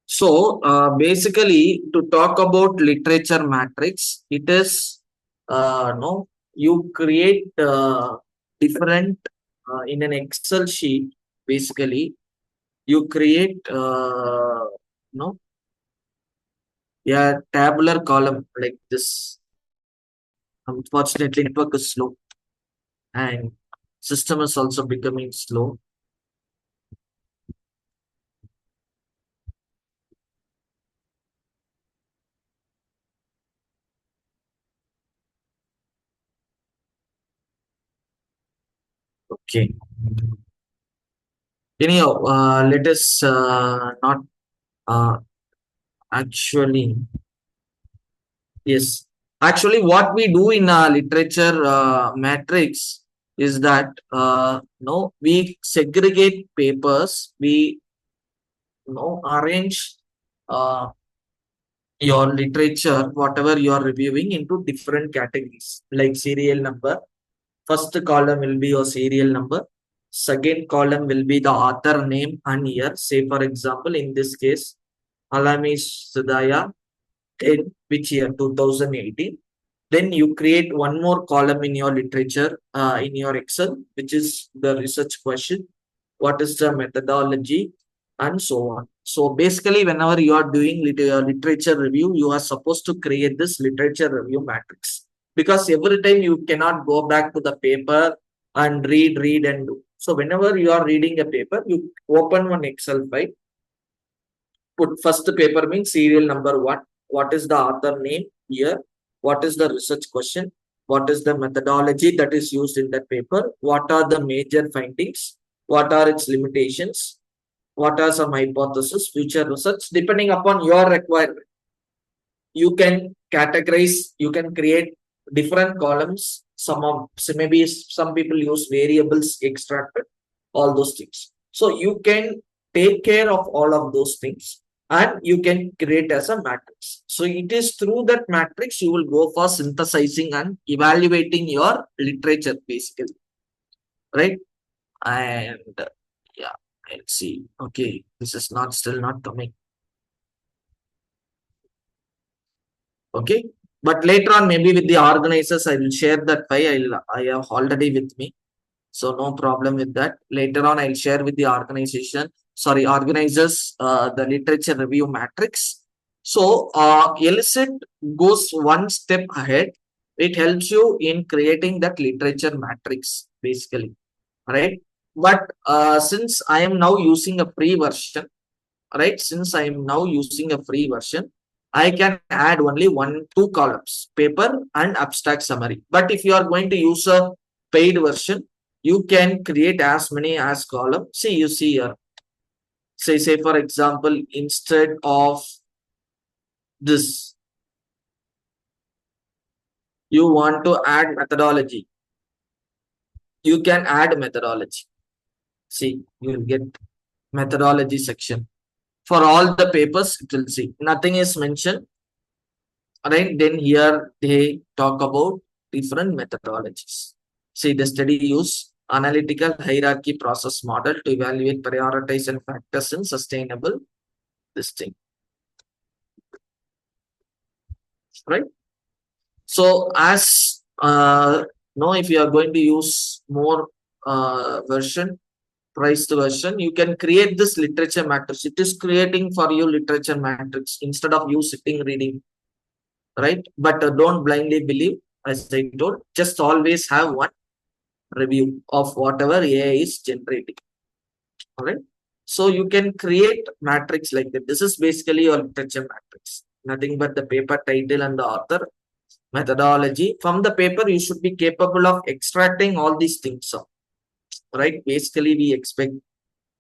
So basically, to talk about literature matrix, it is no you create different in an Excel sheet. Basically, you create no a tabular column like this. Unfortunately, network is slow and system is also becoming slow. Okay. Anyhow, let us not uh, actually. Yes. Actually, what we do in a literature matrix is that no, we segregate papers, we arrange uh, your literature, whatever you are reviewing, into different categories like serial number. First column will be your serial number. Second column will be the author name and year. Say, for example, in this case, Alami Sudaya, in which year? 2018. Then you create one more column in your literature, in your Excel, which is the research question. What is the methodology, and so on. So basically, whenever you are doing literature review, you are supposed to create this literature review matrix, because every time you cannot go back to the paper and read and do. So whenever you are reading a paper, you open one Excel file, put first paper means serial number one, what is the author name here, what is the research question, what is the methodology that is used in that paper, what are the major findings, what are its limitations, what are some hypotheses, future research, depending upon your requirement. You can categorize, you can create different columns. Some of, so maybe some people use variables extracted, all those things. So you can take care of all of those things, and you can create as a matrix. So it is through that matrix you will go for synthesizing and evaluating your literature, basically, right? And yeah, let's see. Okay, this is not still not coming. Okay, but later on, maybe with the organizers, I will share that file. I have already with me, so no problem with that. Later on, I'll share with the organization, sorry, organizers, the literature review matrix. So Elicit goes one step ahead. It helps you in creating that literature matrix. basically, right? But since I am now using a free version, right? Since I am now using a free version, I can add only two columns, paper and abstract summary. But if you are going to use a paid version, you can create as many as column. See, you see here, say for example, instead of this, you want to add methodology, you can add methodology. See, you will get methodology section. For all the papers, it will see nothing is mentioned, right? Then here they talk about different methodologies. See, the study use analytical hierarchy process model to evaluate, prioritize, and factors in sustainable this thing, right? So as no, if you are going to use more version, priced version, you can create this literature matrix. It is creating for you literature matrix instead of you sitting reading, right? But don't blindly believe, as I told, just always have one review of whatever AI is generating. All right. So you can create matrix like that. This is basically your literature matrix. Nothing but the paper title and the author, methodology. From the paper, you should be capable of extracting all these things. Right. Basically, we expect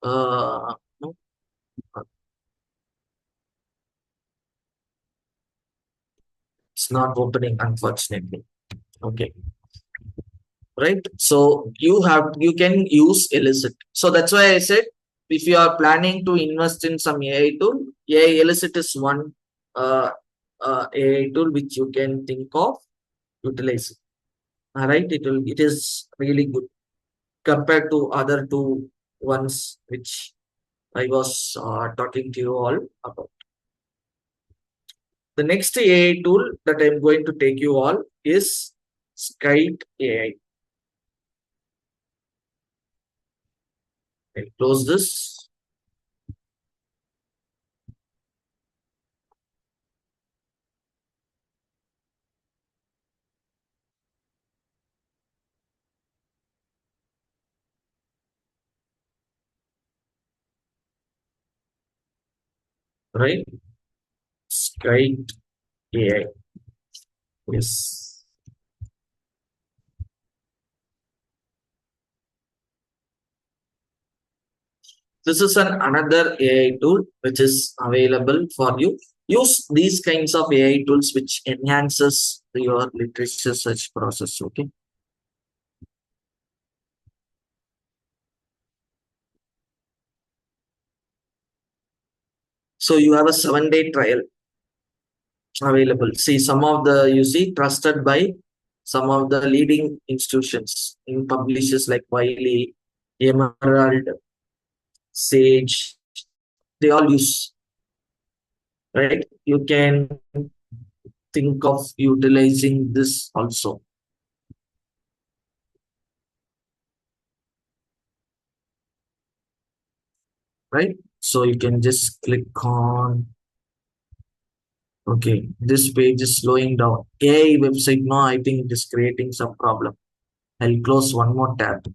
no, it's not opening, unfortunately. Okay. Right. So you can use elicit. So that's why I said, if you are planning to invest in some AI tool, AI elicit is one AI tool which you can think of utilizing. All right, it is really good compared to other two ones which I was talking to you all about. The next AI tool that I'm going to take you all is Skype AI. I'll close this. Right, Skype AI. Yes. This is another AI tool which is available for you. Use these kinds of AI tools which enhances your literature search process. Okay. So you have a 7-day trial available. See, some of the, you see, trusted by some of the leading institutions in publishers like Wiley, Emerald, Sage. They all use, right? You can think of utilizing this also, right? So you can just click on, okay, this page is slowing down. AI website, no, I think it is creating some problem. I'll close one more tab.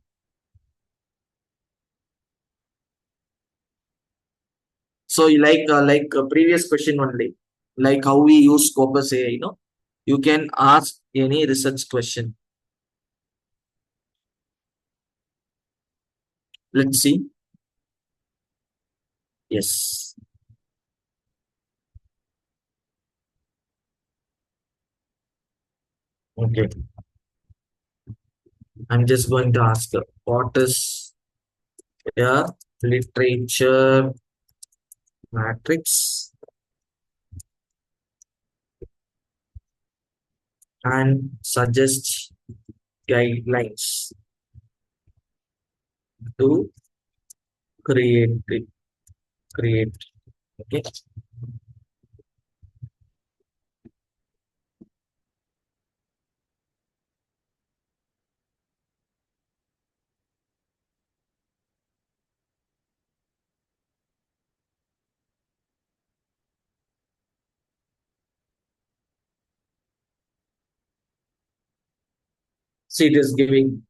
So like a previous question only, like how we use Scopus AI, you can ask any research question. Let's see. Yes. Okay. I'm just going to ask her, what is a literature matrix and suggest guidelines to create it. Create. Okay. See, it is giving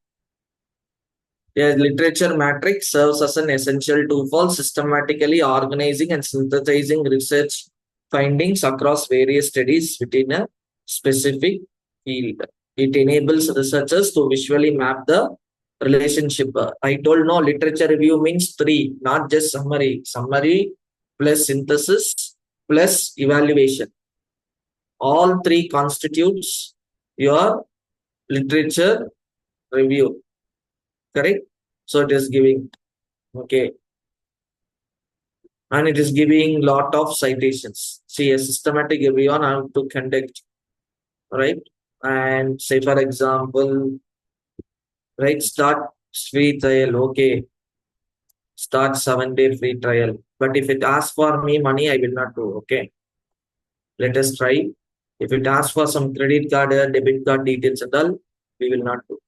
A literature matrix serves as an essential tool for systematically organizing and synthesizing research findings across various studies within a specific field. It enables researchers to visually map the relationship. I told no, literature review means three, not just summary. Summary plus synthesis plus evaluation. All three constitutes your literature review. Correct? So it is giving, okay, and it is giving lot of citations. See, a systematic review on how to conduct, right? And say for example, right, start free trial, okay, start 7-day free trial. But if it asks for me money, I will not do. Okay, let us try. If it asks for some credit card, debit card details and all, we will not do.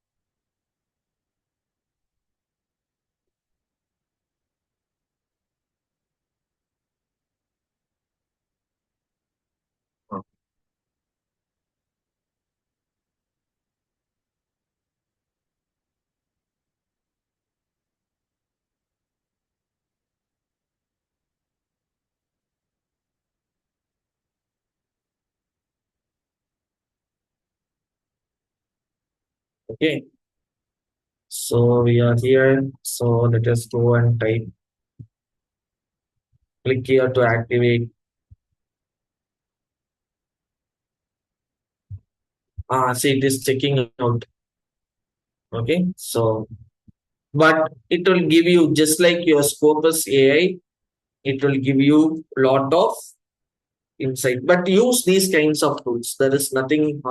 Okay, so we are here. So let us go and type. Click here to activate. See, it is checking out. Okay, so but it will give you just like your Scopus AI, it will give you lot of insight. But use these kinds of tools. There is nothing,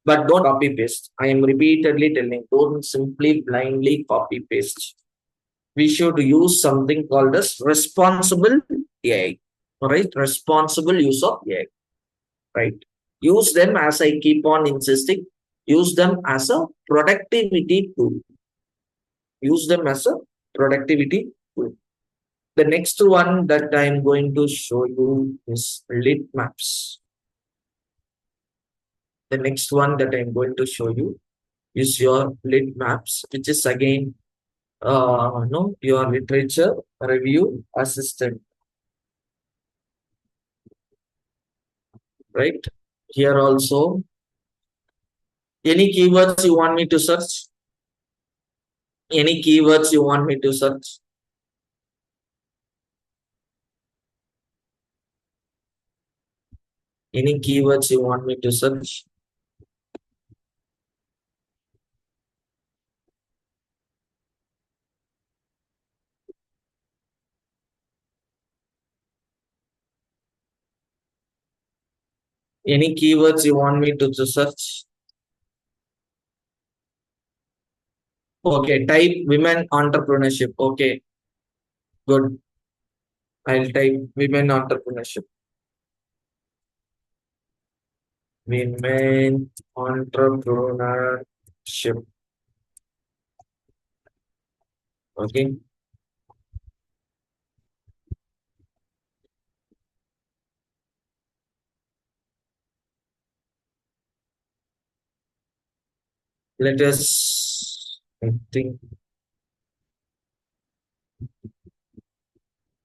but don't copy paste. I am repeatedly telling, don't simply blindly copy paste. We should use something called as responsible AI. All right, responsible use of AI. Right, use them as I keep on insisting. Use them as a productivity tool. Use them as a productivity tool. The next one that I am going to show you is lit maps. The next one that I am going to show you is your lit maps, which is again no, your literature review assistant. Right? Here also, any keywords you want me to search? Any keywords you want me to search? Any keywords you want me to search? Any keywords you want me to search? Okay, type women entrepreneurship. Okay, good. I'll type women entrepreneurship. Women entrepreneurship. Okay. Let us, I think,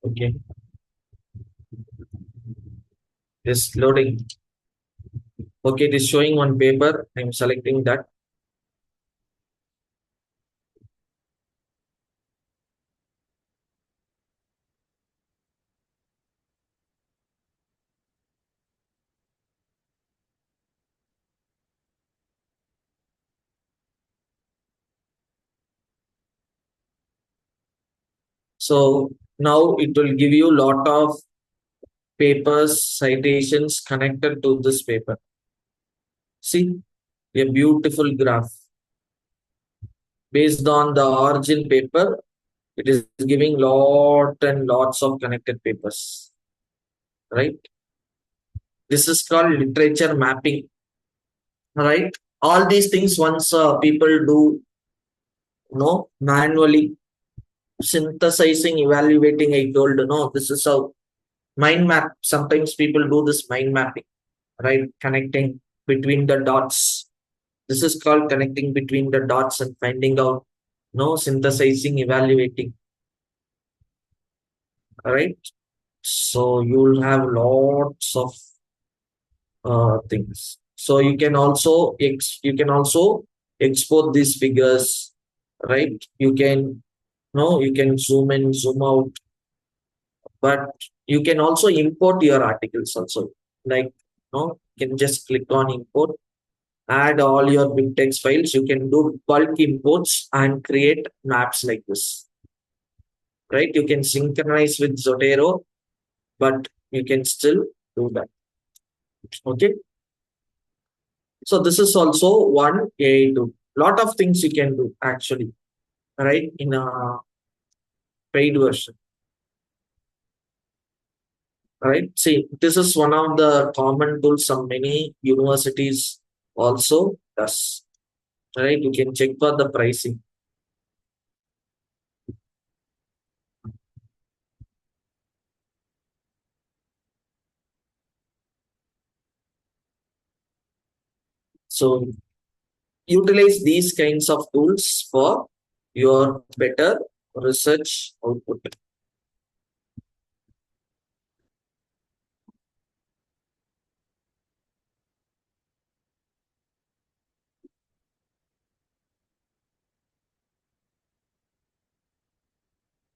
okay, just loading. Okay, it is showing on paper. I'm selecting that. So now it will give you lot of papers, citations connected to this paper. See, a beautiful graph. Based on the origin paper, it is giving lot and lots of connected papers. Right? This is called literature mapping. Right? All these things once people do, manually synthesizing, evaluating. I told this is how mind map. Sometimes people do this mind mapping, right? Connecting between the dots. This is called connecting between the dots and finding out no synthesizing, evaluating. All right. So you'll have lots of things. So you can also export these figures, right? You can no, you can zoom in, zoom out, but you can also import your articles also. Like no, you can just click on import, add all your big text files. You can do bulk imports and create maps like this, right? You can synchronize with Zotero, but you can still do that. Okay. So this is also one AI tool. Lot of things you can do actually, right? In a paid version, right? See, this is one of the common tools some many universities also does, right? You can check for the pricing. So utilize these kinds of tools for your better research output.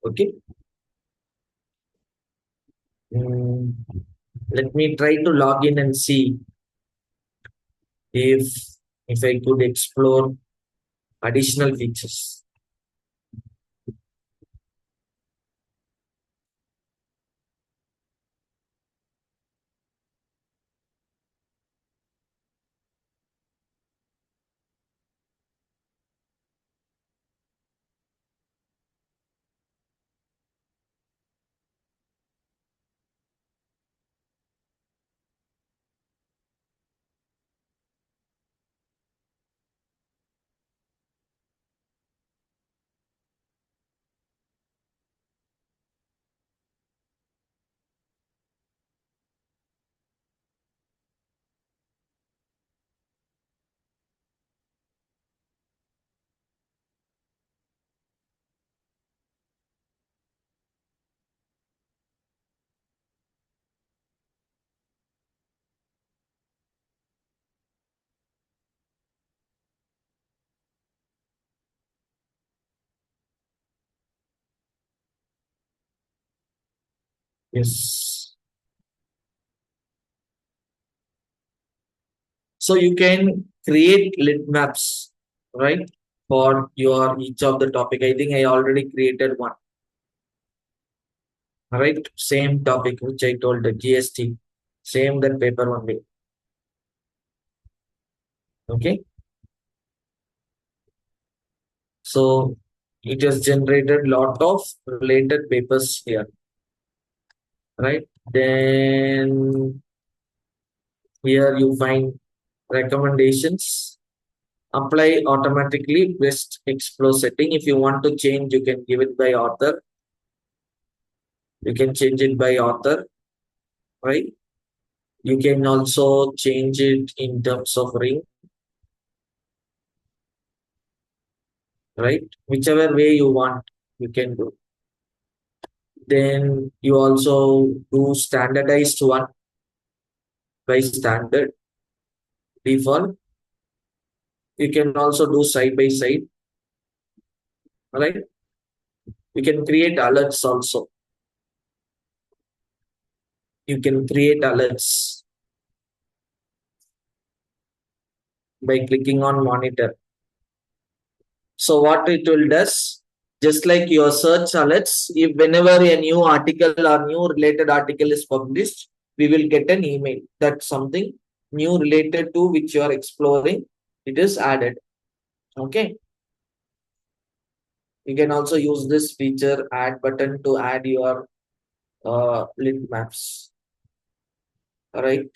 Okay. Mm, let me try to log in and see if I could explore additional features. Yes. So you can create lit maps, right? For your each of the topic. I think I already created one. Right? Same topic which I told the GST. Same that paper only. Okay. So it has generated lot of related papers here. Right? Then here you find recommendations. Apply automatically best explore setting. If you want to change, you can give it by author. You can change it by author, right? You can also change it in terms of ring, right? Whichever way you want, you can do. Then you also do standardized one by standard default. You can also do side by side, right? You can create alerts also. You can create alerts by clicking on monitor. So what it will does, just like your search alerts, if whenever a new article or new related article is published, we will get an email that something new related to which you are exploring, it is added. Okay. You can also use this feature add button to add your link maps. All right.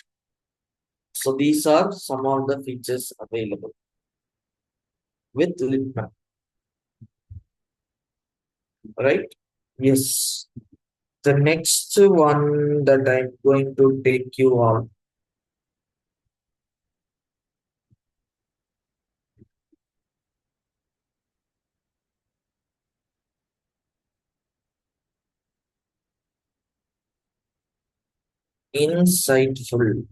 So these are some of the features available with link map. Right. Yes. The next one that I'm going to take you on Insightful.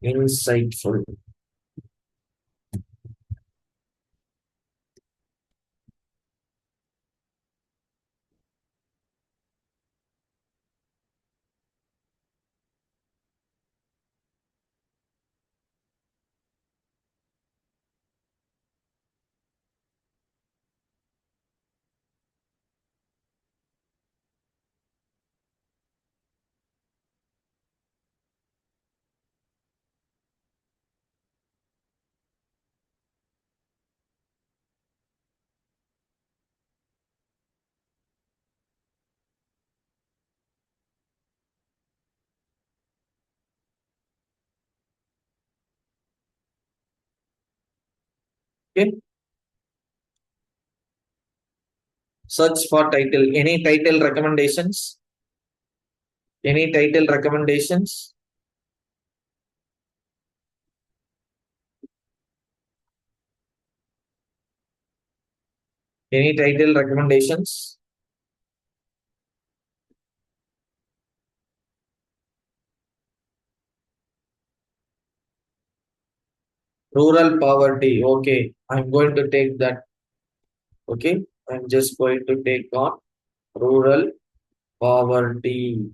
Insightful. Okay. Search for title. Any title recommendations? Any title recommendations? Any title recommendations? Rural poverty. Okay. I'm going to take that. Okay. I'm just going to take on rural poverty.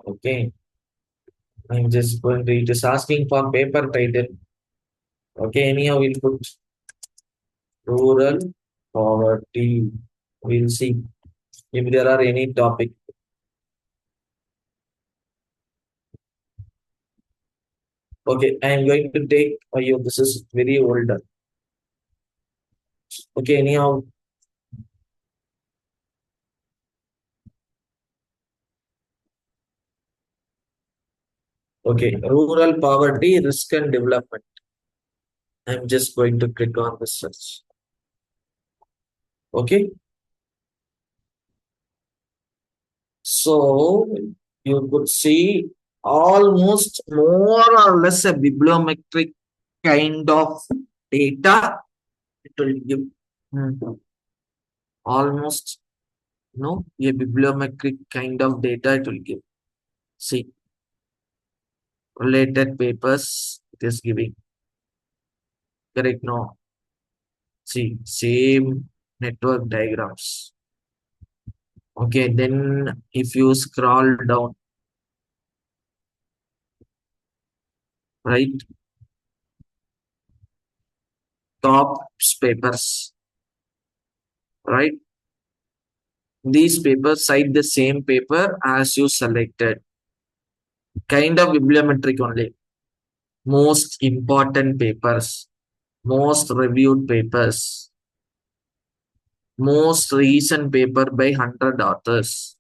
Okay. I'm just going to, it is asking for paper title. Okay. Anyhow, we'll put rural poverty. We'll see if there are any topic. Okay. I'm going to take, oh, this is very older. Okay. Anyhow, okay. Rural poverty, risk and development. I'm just going to click on the search. Okay. So you could see almost more or less a bibliometric kind of data. It will give almost a bibliometric kind of data it will give. See, related papers it is giving. Correct? No. See, same network diagrams. Okay, then if you scroll down, right, top papers, right? These papers cite the same paper as you selected. Kind of bibliometric only. Most important papers, most reviewed papers, most recent paper by 100 authors,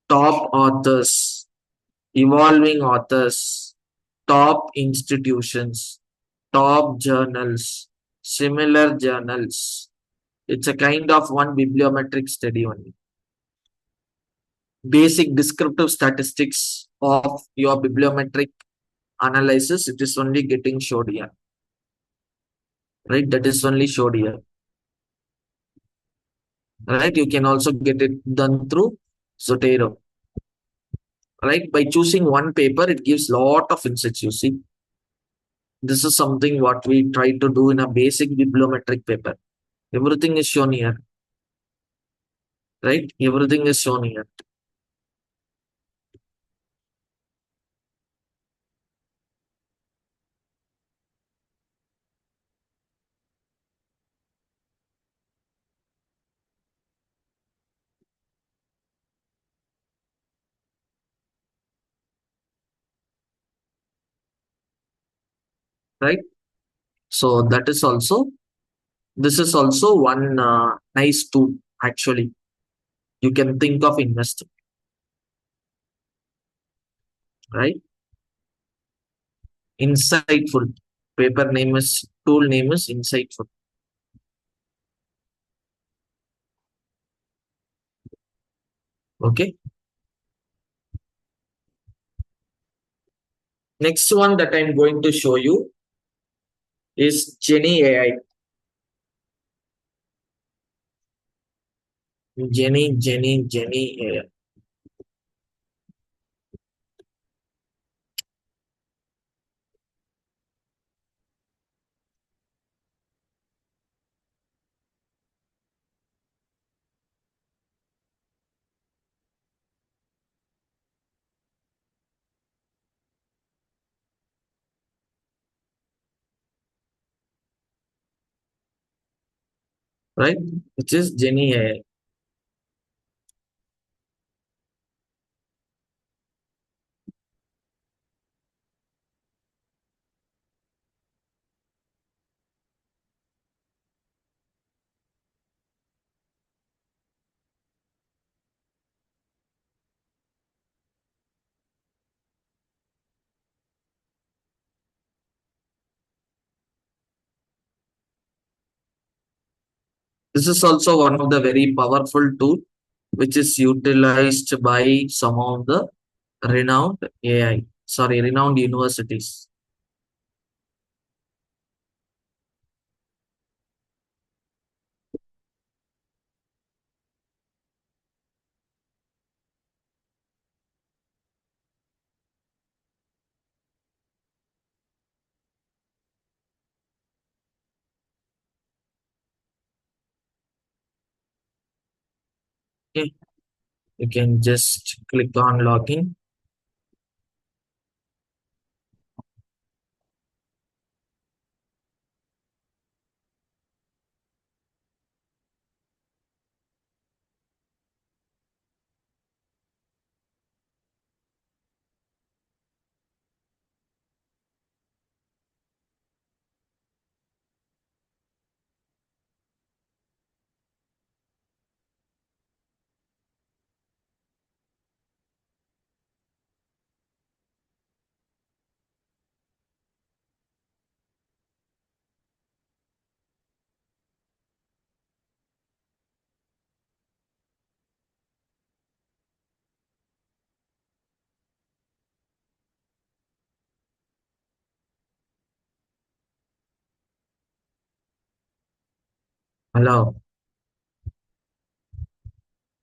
top authors, evolving authors, top institutions, top journals, similar journals. It's a kind of one bibliometric study only. Basic descriptive statistics of your bibliometric analysis, it is only getting showed here. Right? That is only showed here. Right? You can also get it done through Zotero. Right? By choosing one paper, it gives lot of insights. You see, this is something what we try to do in a basic bibliometric paper. Everything is shown here. Right? Everything is shown here. Right? So that is also, this is also one nice tool actually. You can think of investing. Right? Insightful. Paper name is, tool name is Insightful. Okay. Next one that I'm going to show you is Genie AI. Jenny. Right? Which is Jenny AI. This is also one of the very powerful tool which is utilized by some of the renowned universities. Okay, you can just click on login.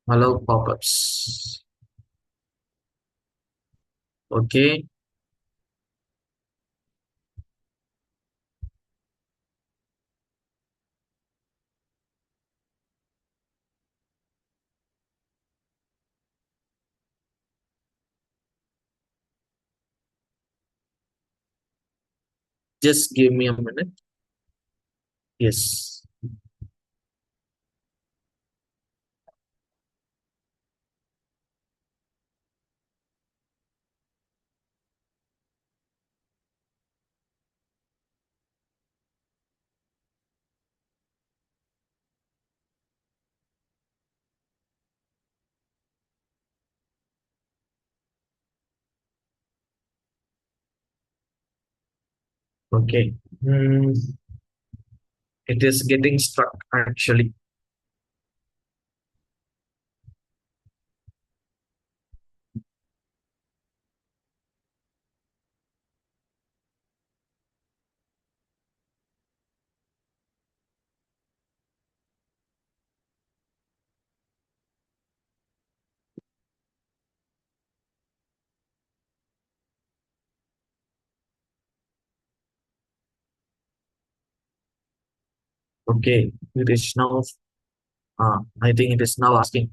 Allow pop-ups. Okay, just give me a minute. Yes. Okay. Hmm, it is getting stuck actually. Okay, it is now. I think it is now asking.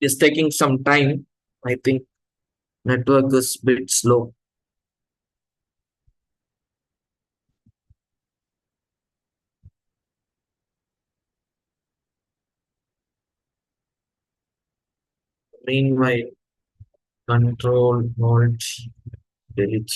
It's taking some time. I think network is a bit slow. Meanwhile, control, alt, delete.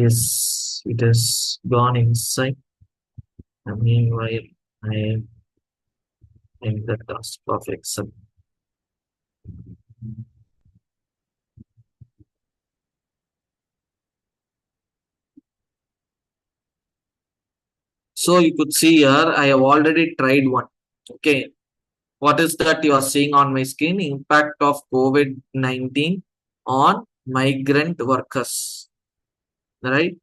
Yes, it has gone inside. Meanwhile, I am in the task of Excel. So you could see here, I have already tried one. Okay. What is that you are seeing on my screen? Impact of COVID-19 on migrant workers. Right.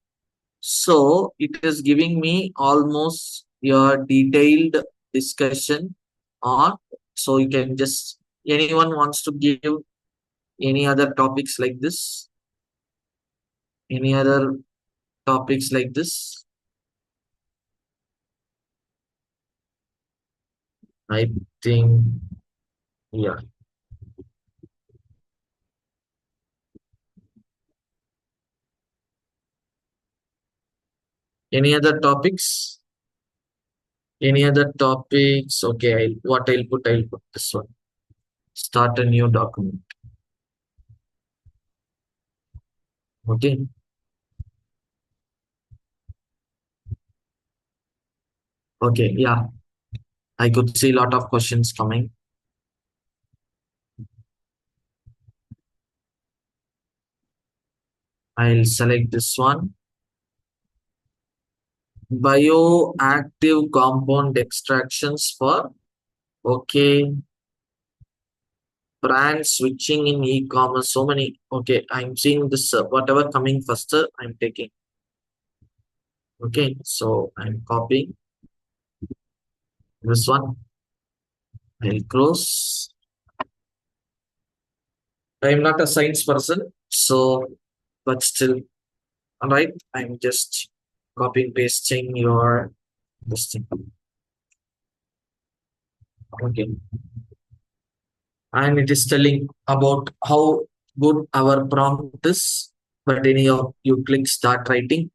So it is giving me almost your detailed discussion on. So you can just, anyone wants to give any other topics like this? Any other topics like this? I think, yeah. Any other topics? Any other topics? Okay, I'll put this one. Start a new document. Okay. Okay, yeah. I could see a lot of questions coming. I'll select this one. Bioactive compound extractions for, okay, brand switching in e-commerce. So many. Okay, I'm seeing this. Whatever coming first, I'm taking. Okay, so I'm copying this one. I'll close. I'm not a science person, so but still, all right. I'm just copying pasting your this thing. Okay, and it is telling about how good our prompt is. But anyhow, you click start writing.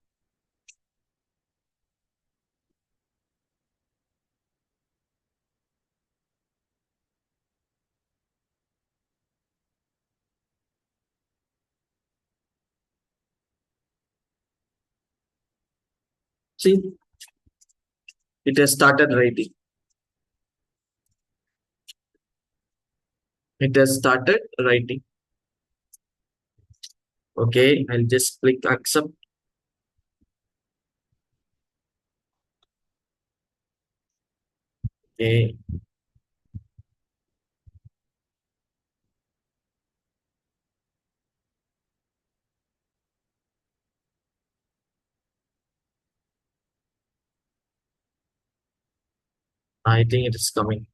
See, it has started writing. It has started writing. Okay, I'll just click accept. Okay, I think it is coming.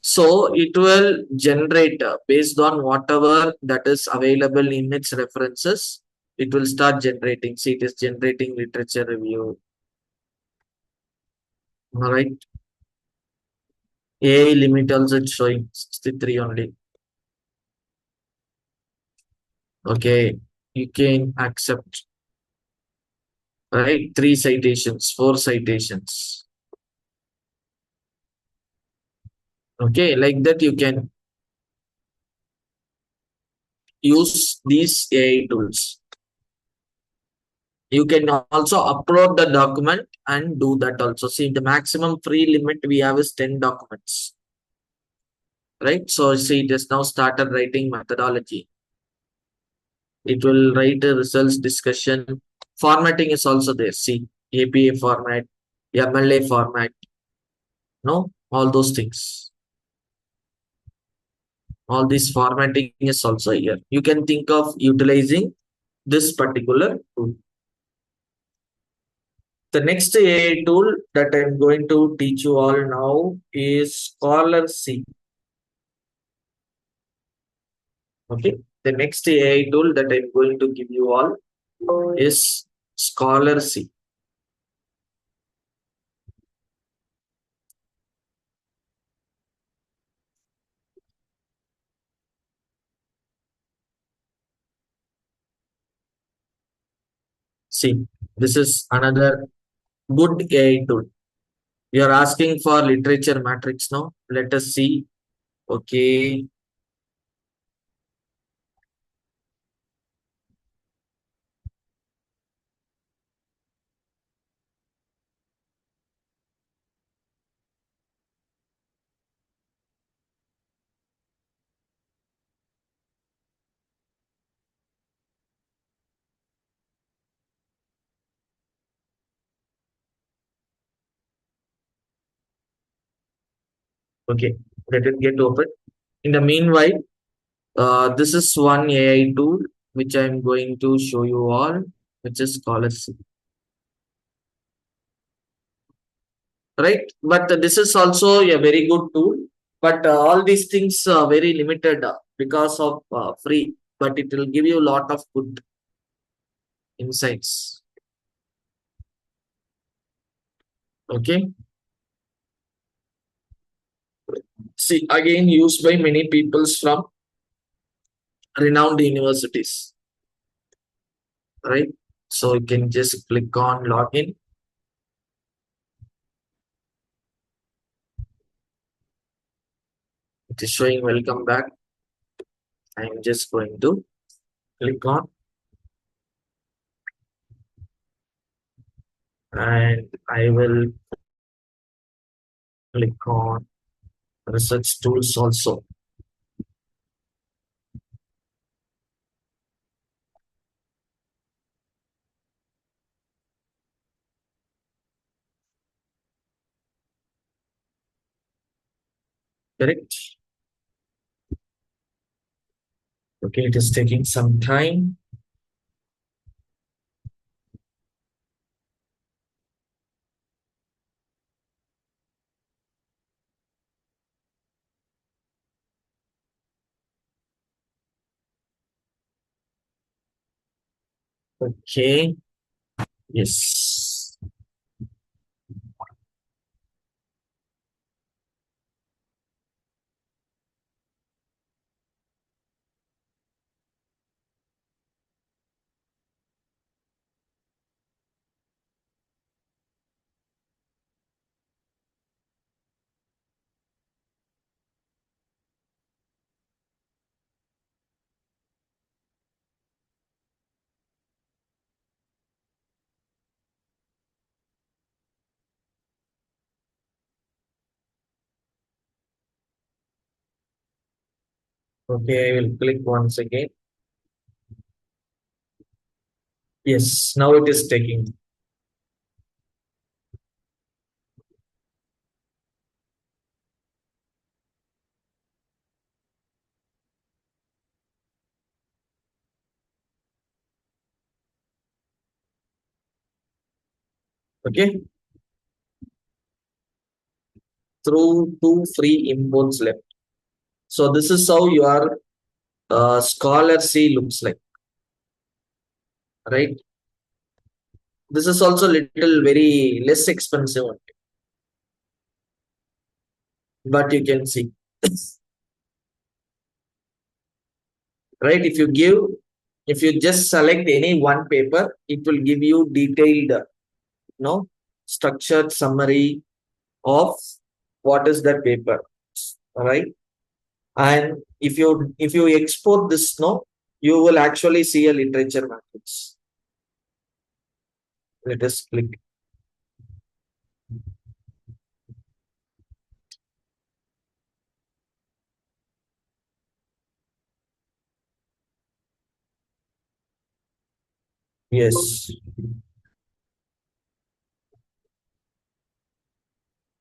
So it will generate based on whatever that is available in its references. It will start generating. See, it is generating literature review. All right. AI limit also it's showing 63 only. Okay. You can accept. Right. 3 citations, 4 citations. Okay. Like that you can use these AI tools. You can also upload the document and do that also. See, the maximum free limit we have is 10 documents. Right? So see, it has now started writing methodology. It will write a results discussion. Formatting is also there. See, APA format, MLA format, no, all those things. All this formatting is also here. You can think of utilizing this particular tool. The next AI tool that I'm going to teach you all now is Scholar C. Okay. The next AI tool that I'm going to give you all is Scholar C. See, this is another good AI tool. You are asking for literature matrix now. Let us see. Okay. Okay. Let it get open. In the meanwhile, this is one AI tool which I'm going to show you all, which is Scholar C. Right? But this is also a very good tool. But all these things are very limited because of free. But it will give you a lot of good insights. Okay. See, again, used by many peoples from renowned universities. Right? So you can just click on login. It is showing welcome back. I'm just going to click on and I will click on research tools also. Correct? Okay, it is taking some time. Okay, yes. Okay, I will click once again. Yes, now it is taking. Okay, through two free imports left. So this is how your Scholar C looks like, right? This is also little very less expensive, but you can see, right? If you just select any one paper, it will give you detailed, structured summary of what is that paper, right? And if you export this, you will actually see a literature matrix. Let us click. Yes.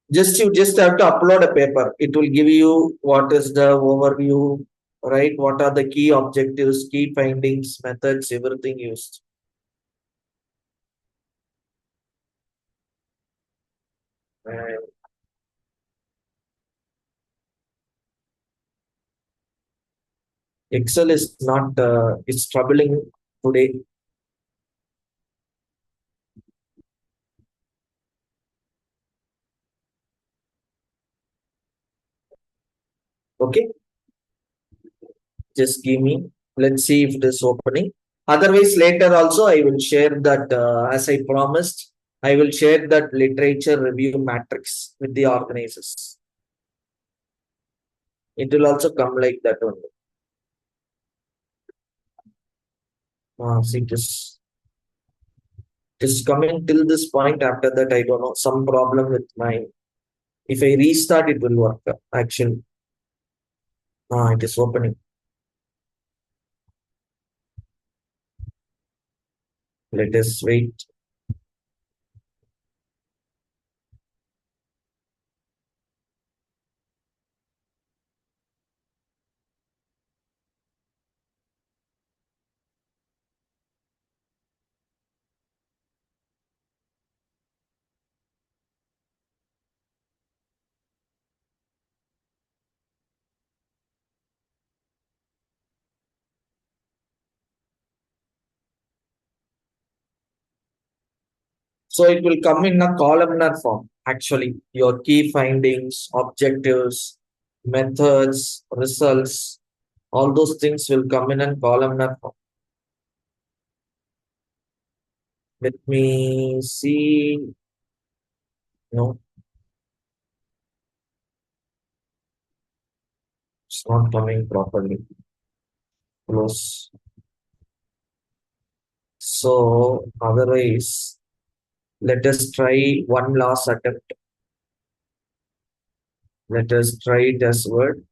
You just have to upload a paper. It will give you what is the overview, right? What are the key objectives, key findings, methods, everything used. And Excel is not, it's troubling today. Okay, just give me, let's see if it is opening. Otherwise, later also I will share that, as I promised, I will share that literature review matrix with the organizers. It will also come like that only. See, it is coming till this point. After that, I don't know, some problem with my, if I restart, it will work. Actually, it is opening. Let us wait. So it will come in a columnar form. Actually, your key findings, objectives, methods, results, all those things will come in a columnar form. Let me see. No, it's not coming properly. Close. So otherwise, let us try one last attempt. Let us try it as word.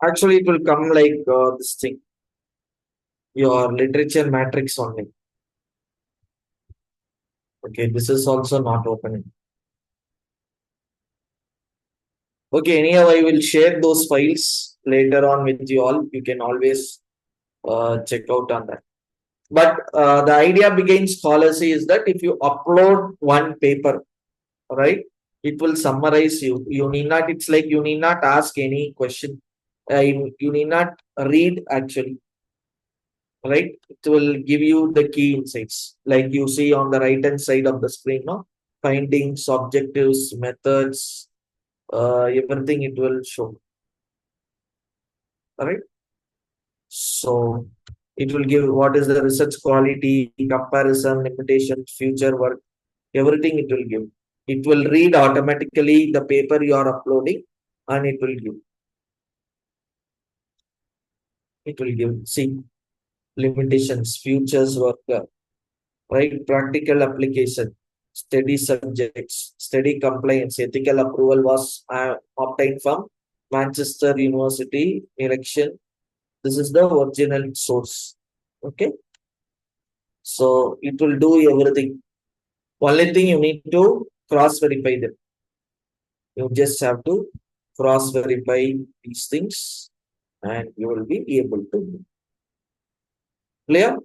Actually, it will come like this thing, your literature matrix only. Okay, this is also not opening. Okay, anyhow, I will share those files later on with you all. You can always check out on that. But the idea behind scholarship is that if you upload one paper, right, it will summarize you. You need not, it's like you need not ask any question. You need not read actually, right? It will give you the key insights. Like you see on the right hand side of the screen, no? Findings, objectives, methods, everything it will show. All right. So it will give what is the research quality, comparison, limitation, future work, everything it will give. It will read automatically the paper you are uploading and it will give. It will give, see, limitations, futures work, right? Practical application, steady subjects, steady compliance, ethical approval was obtained from Manchester University election. This is the original source. Okay. So it will do everything. Only thing you need to cross verify them. You just have to cross verify these things and you will be able to do. Clear?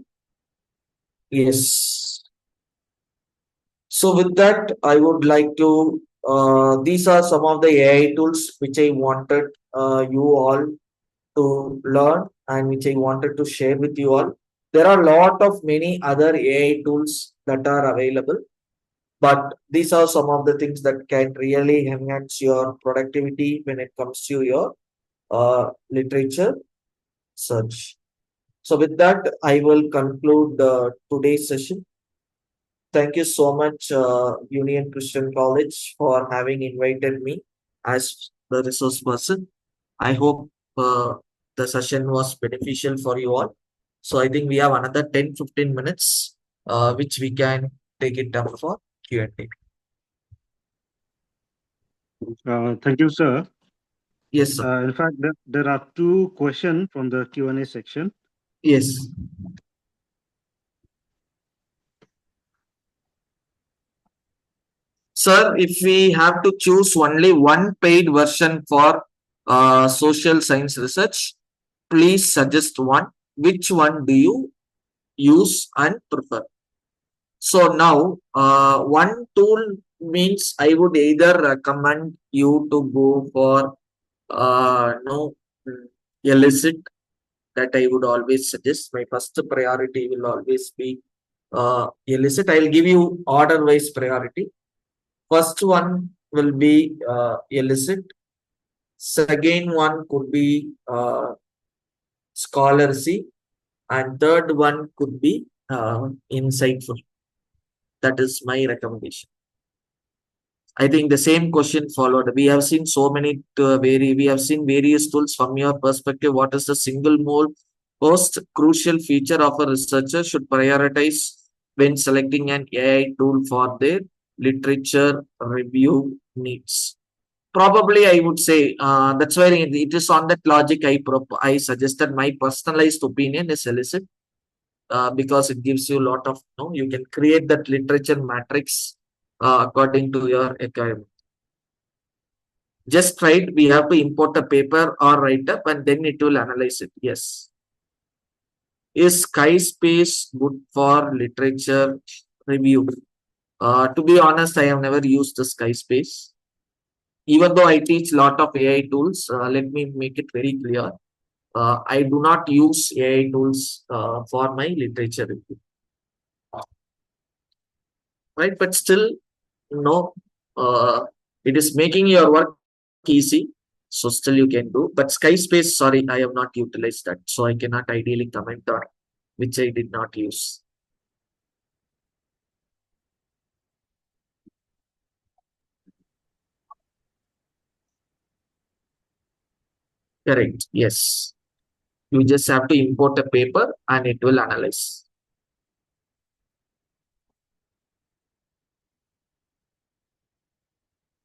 Yes. So with that, I would like to, these are some of the AI tools which I wanted you all to learn and which I wanted to share with you all. There are a lot of many other AI tools that are available. But these are some of the things that can really enhance your productivity when it comes to your literature search. So with that, I will conclude today's session. Thank you so much, Union Christian College, for having invited me as the resource person. I hope the session was beneficial for you all. So I think we have another 10-15 minutes, which we can take it up for Q&A. Thank you, sir. Yes, sir. In fact, there are two questions from the Q&A section. Yes. Sir, if we have to choose only one paid version for social science research, please suggest one. Which one do you use and prefer? So now, one tool means I would either recommend you to go for no illicit, that I would always suggest. My first priority will always be illicit. I'll give you order wise priority. First one will be illicit. Second one could be scholarly, and third one could be insightful. That is my recommendation. I think the same question followed. We have seen so many we have seen various tools. From your perspective, what is the single most crucial feature of a researcher should prioritize when selecting an AI tool for their literature review needs? Probably, I would say that's why it is on that logic I suggested. My personalized opinion is illicit because it gives you a lot of you can create that literature matrix according to your requirement. Just right, we have to import a paper or write up and then it will analyze it. Yes. Is Skyspace good for literature review? To be honest, I have never used the Skyspace. Even though I teach a lot of AI tools, let me make it very clear. I do not use AI tools for my literature review. Right? But still, it is making your work easy. So still you can do. But Skyspace, sorry, I have not utilized that. So I cannot ideally comment on which I did not use. Correct. Yes. You just have to import a paper and it will analyze.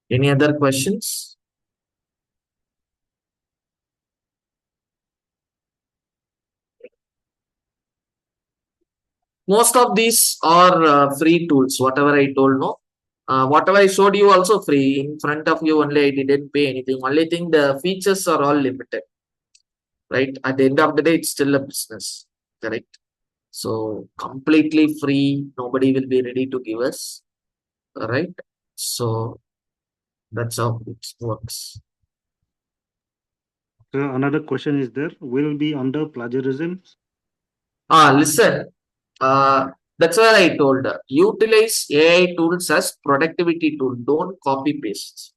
Any other questions? Most of these are free tools, whatever I told, no. Whatever I showed you also free. In front of you only, I didn't pay anything. Only thing, the features are all limited. Right? At the end of the day, it's still a business. Correct? So completely free, nobody will be ready to give us. Right? So that's how it works. So another question is there, will be under plagiarism? Listen, that's what I told her. Utilize AI tools as productivity tool. Don't copy paste.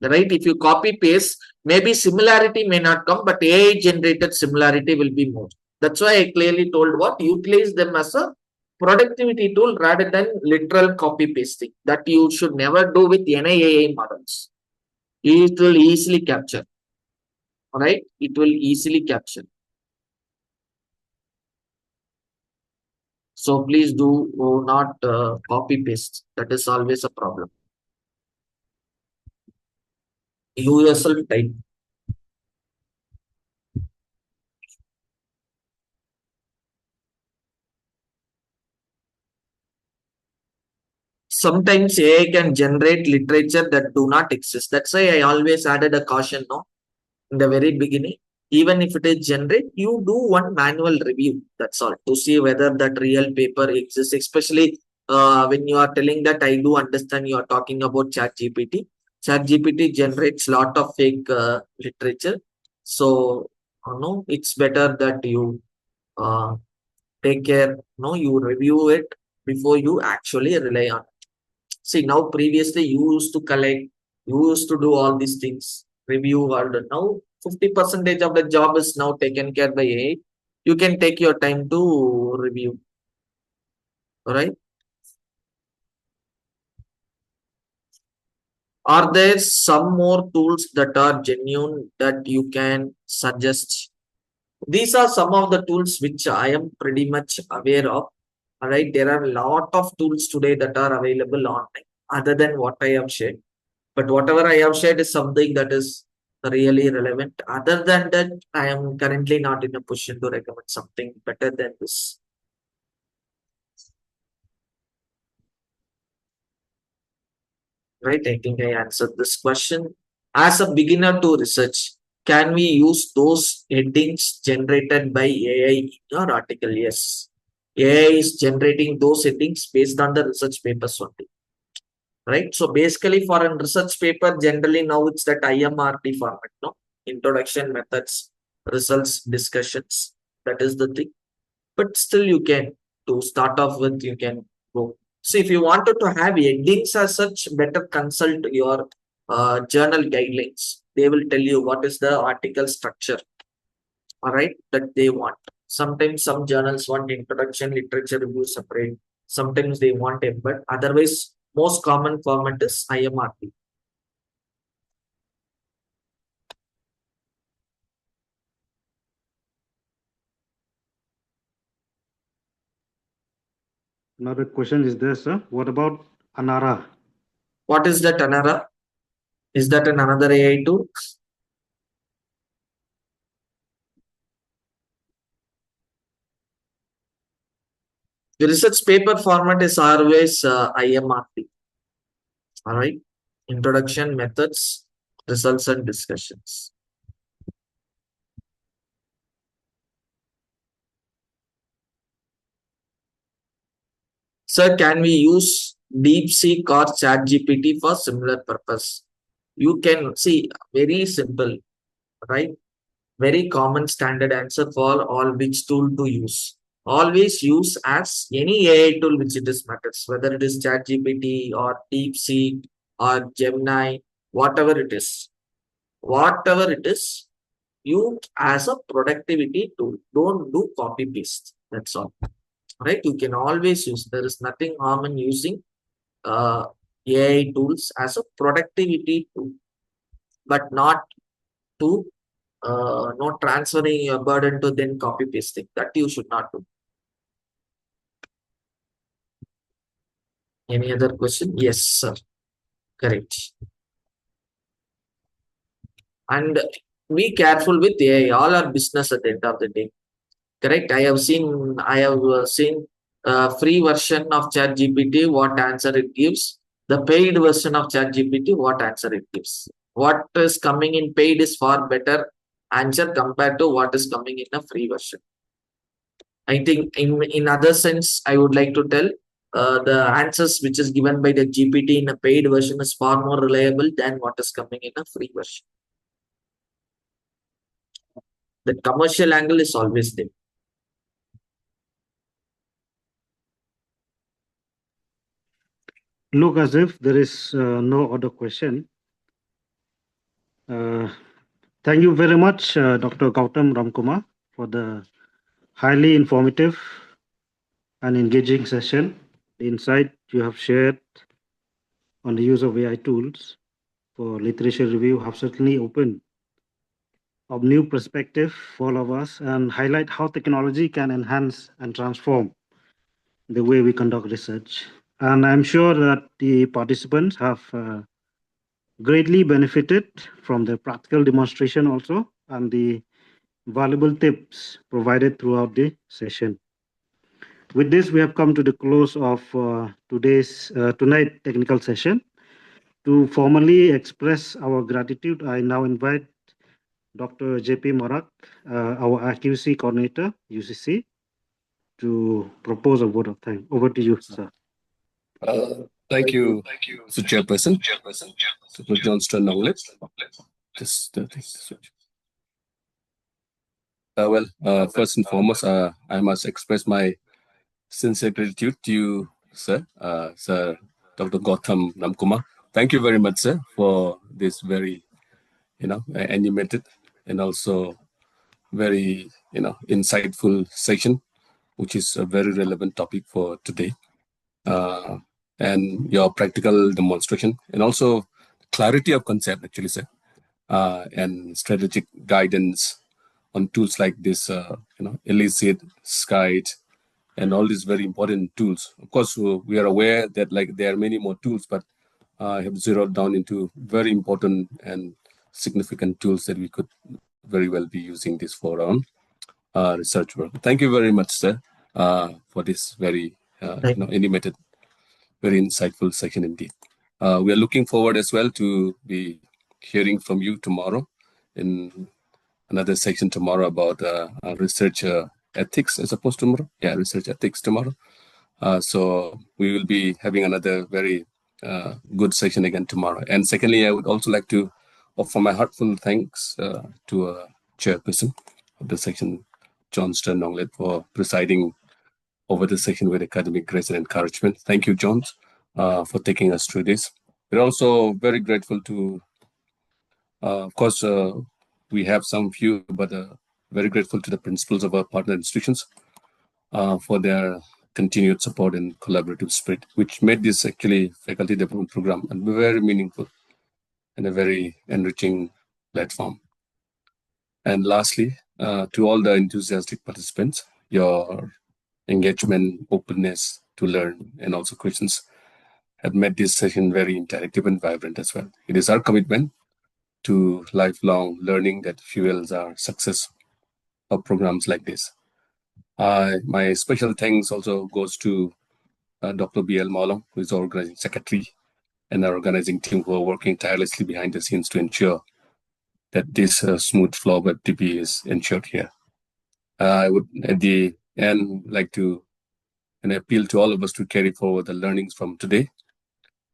Right? If you copy paste, maybe similarity may not come, but AI generated similarity will be more. That's why I clearly told what utilize them as a productivity tool rather than literal copy pasting. That you should never do with any AI models. It will easily capture. Right? It will easily capture. So please do not copy paste. That is always a problem. You yourself type. Sometimes AI can generate literature that do not exist. That's why I always added a caution, no, in the very beginning. Even if it is generate, you do one manual review. That's all, to see whether that real paper exists. Especially when you are telling that, I do understand you are talking about ChatGPT. ChatGPT generates lot of fake literature. So it's better that you take care. You review it before you actually rely on. See, now previously you used to collect, you used to do all these things, review all the now 50% of the job is now taken care by AI. You can take your time to review. All right. Are there some more tools that are genuine that you can suggest? These are some of the tools which I am pretty much aware of. All right. There are a lot of tools today that are available online other than what I have shared. But whatever I have shared is something that is really relevant. Other than that, I am currently not in a position to recommend something better than this. Right? I think I answered this question. As a beginner to research, can we use those headings generated by AI in your article? Yes. AI is generating those headings based on the research papers only. Right? So basically for a research paper, generally now it's that IMRT format, no? Introduction, methods, results, discussions. That is the thing. But still you can, to start off with, you can go. So if you wanted to have headings as such, better consult your journal guidelines. They will tell you what is the article structure, all right, that they want. Sometimes some journals want introduction, literature review separate. Sometimes they want it, but otherwise, most common format is IMRP. Another question is there, sir. What about Anara? What is that Anara? Is that another AI tool? The research paper format is always IMRP. All right. Introduction, methods, results, and discussions. Sir, can we use DeepSeek or ChatGPT for similar purpose? You can see very simple, right? Very common standard answer for all which tool to use. Always use as any AI tool which it is matters, whether it is ChatGPT or DeepSeek or Gemini, whatever it is. Whatever it is, you as a productivity tool. Don't do copy paste. That's all. Right? You can always use. There is nothing harm in using uh, AI tools as a productivity tool, but not to not transferring your burden to then copy pasting. That you should not do. Any other question? Yes, sir. Correct. And be careful with AI. All are business at the end of the day. Correct. I have seen free version of ChatGPT, what answer it gives. The paid version of ChatGPT, what answer it gives. What is coming in paid is far better answer compared to what is coming in a free version. I think in other sense, I would like to tell the answers which is given by the GPT in a paid version is far more reliable than what is coming in a free version. The commercial angle is always there. Look as if there is no other question. Thank you very much, Dr. Gautam Ramkumar, for the highly informative and engaging session. The insight you have shared on the use of AI tools for literature review have certainly opened a new perspective for all of us and highlight how technology can enhance and transform the way we conduct research. And I'm sure that the participants have greatly benefited from the practical demonstration also and the valuable tips provided throughout the session. With this, we have come to the close of tonight technical session. To formally express our gratitude, I now invite Dr. JP Marak, our accuracy coordinator, UCC, to propose a vote of thanks. Over to you, sir. Thank you, Mr. Chairperson, Dr. Johnston Knowledge. Just switch. First and foremost, I must express my sincere gratitude to you, sir, Sir Dr. Gowtham Ramkumar. Thank you very much, sir, for this very, animated and also very, insightful session, which is a very relevant topic for today. And your practical demonstration and also clarity of concept, actually, sir, and strategic guidance on tools like this, Elicit, Skype, and all these very important tools. Of course, we are aware that like there are many more tools, but I have zeroed down into very important and significant tools that we could very well be using this for our research work. Thank you very much, sir, for this very animated, very insightful session indeed. We are looking forward as well to be hearing from you tomorrow in another section tomorrow about research ethics, I suppose tomorrow. Yeah, research ethics tomorrow. So we will be having another very good session again tomorrow. And secondly, I would also like to offer my heartfelt thanks to chairperson of the section, John Stern-Nonglet, for presiding over the session with academic grace and encouragement. Thank you, John, for taking us through this. We're also very grateful to, of course, we have some few, but very grateful to the principals of our partner institutions for their continued support and collaborative spirit, which made this actually faculty development program a very meaningful and a very enriching platform. And lastly, to all the enthusiastic participants, your engagement, openness to learn, and also questions have made this session very interactive and vibrant as well. It is our commitment to lifelong learning that fuels our success of programs like this. My special thanks also goes to Dr. B.L. Mawlai, who is the organizing secretary, and our organizing team who are working tirelessly behind the scenes to ensure that this smooth flow of FTP is ensured here. I would, at the end, like to appeal to all of us to carry forward the learnings from today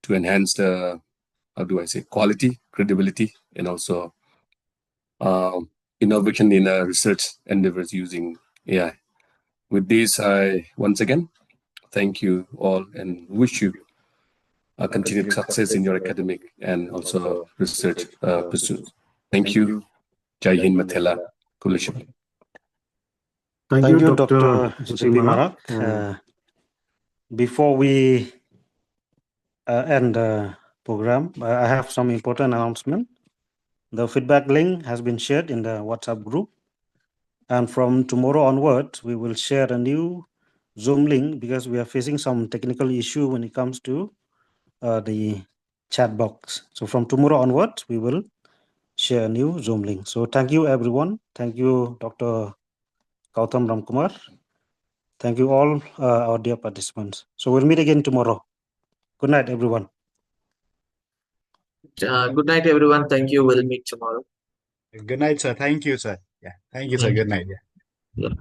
to enhance the, quality, credibility, and also innovation in research endeavors using AI. With this, I once again thank you all and wish you a continued success in your academic and also research pursuits. Thank you. Jai Hind Mathela Kulisham. Thank you, Dr. Susi Marak. Before we end the program, I have some important announcement. The feedback link has been shared in the WhatsApp group. And from tomorrow onwards, we will share a new Zoom link because we are facing some technical issue when it comes to the chat box. So from tomorrow onwards, we will share a new Zoom link. So thank you, everyone. Thank you, Dr. Gowtham Ramkumar. Thank you all our dear participants. So we'll meet again tomorrow. Good night, everyone. Good night, everyone. Thank you. We'll meet tomorrow. Good night, sir. Thank you, sir. Yeah. Thank you, sir. Good night. Yeah. Yeah.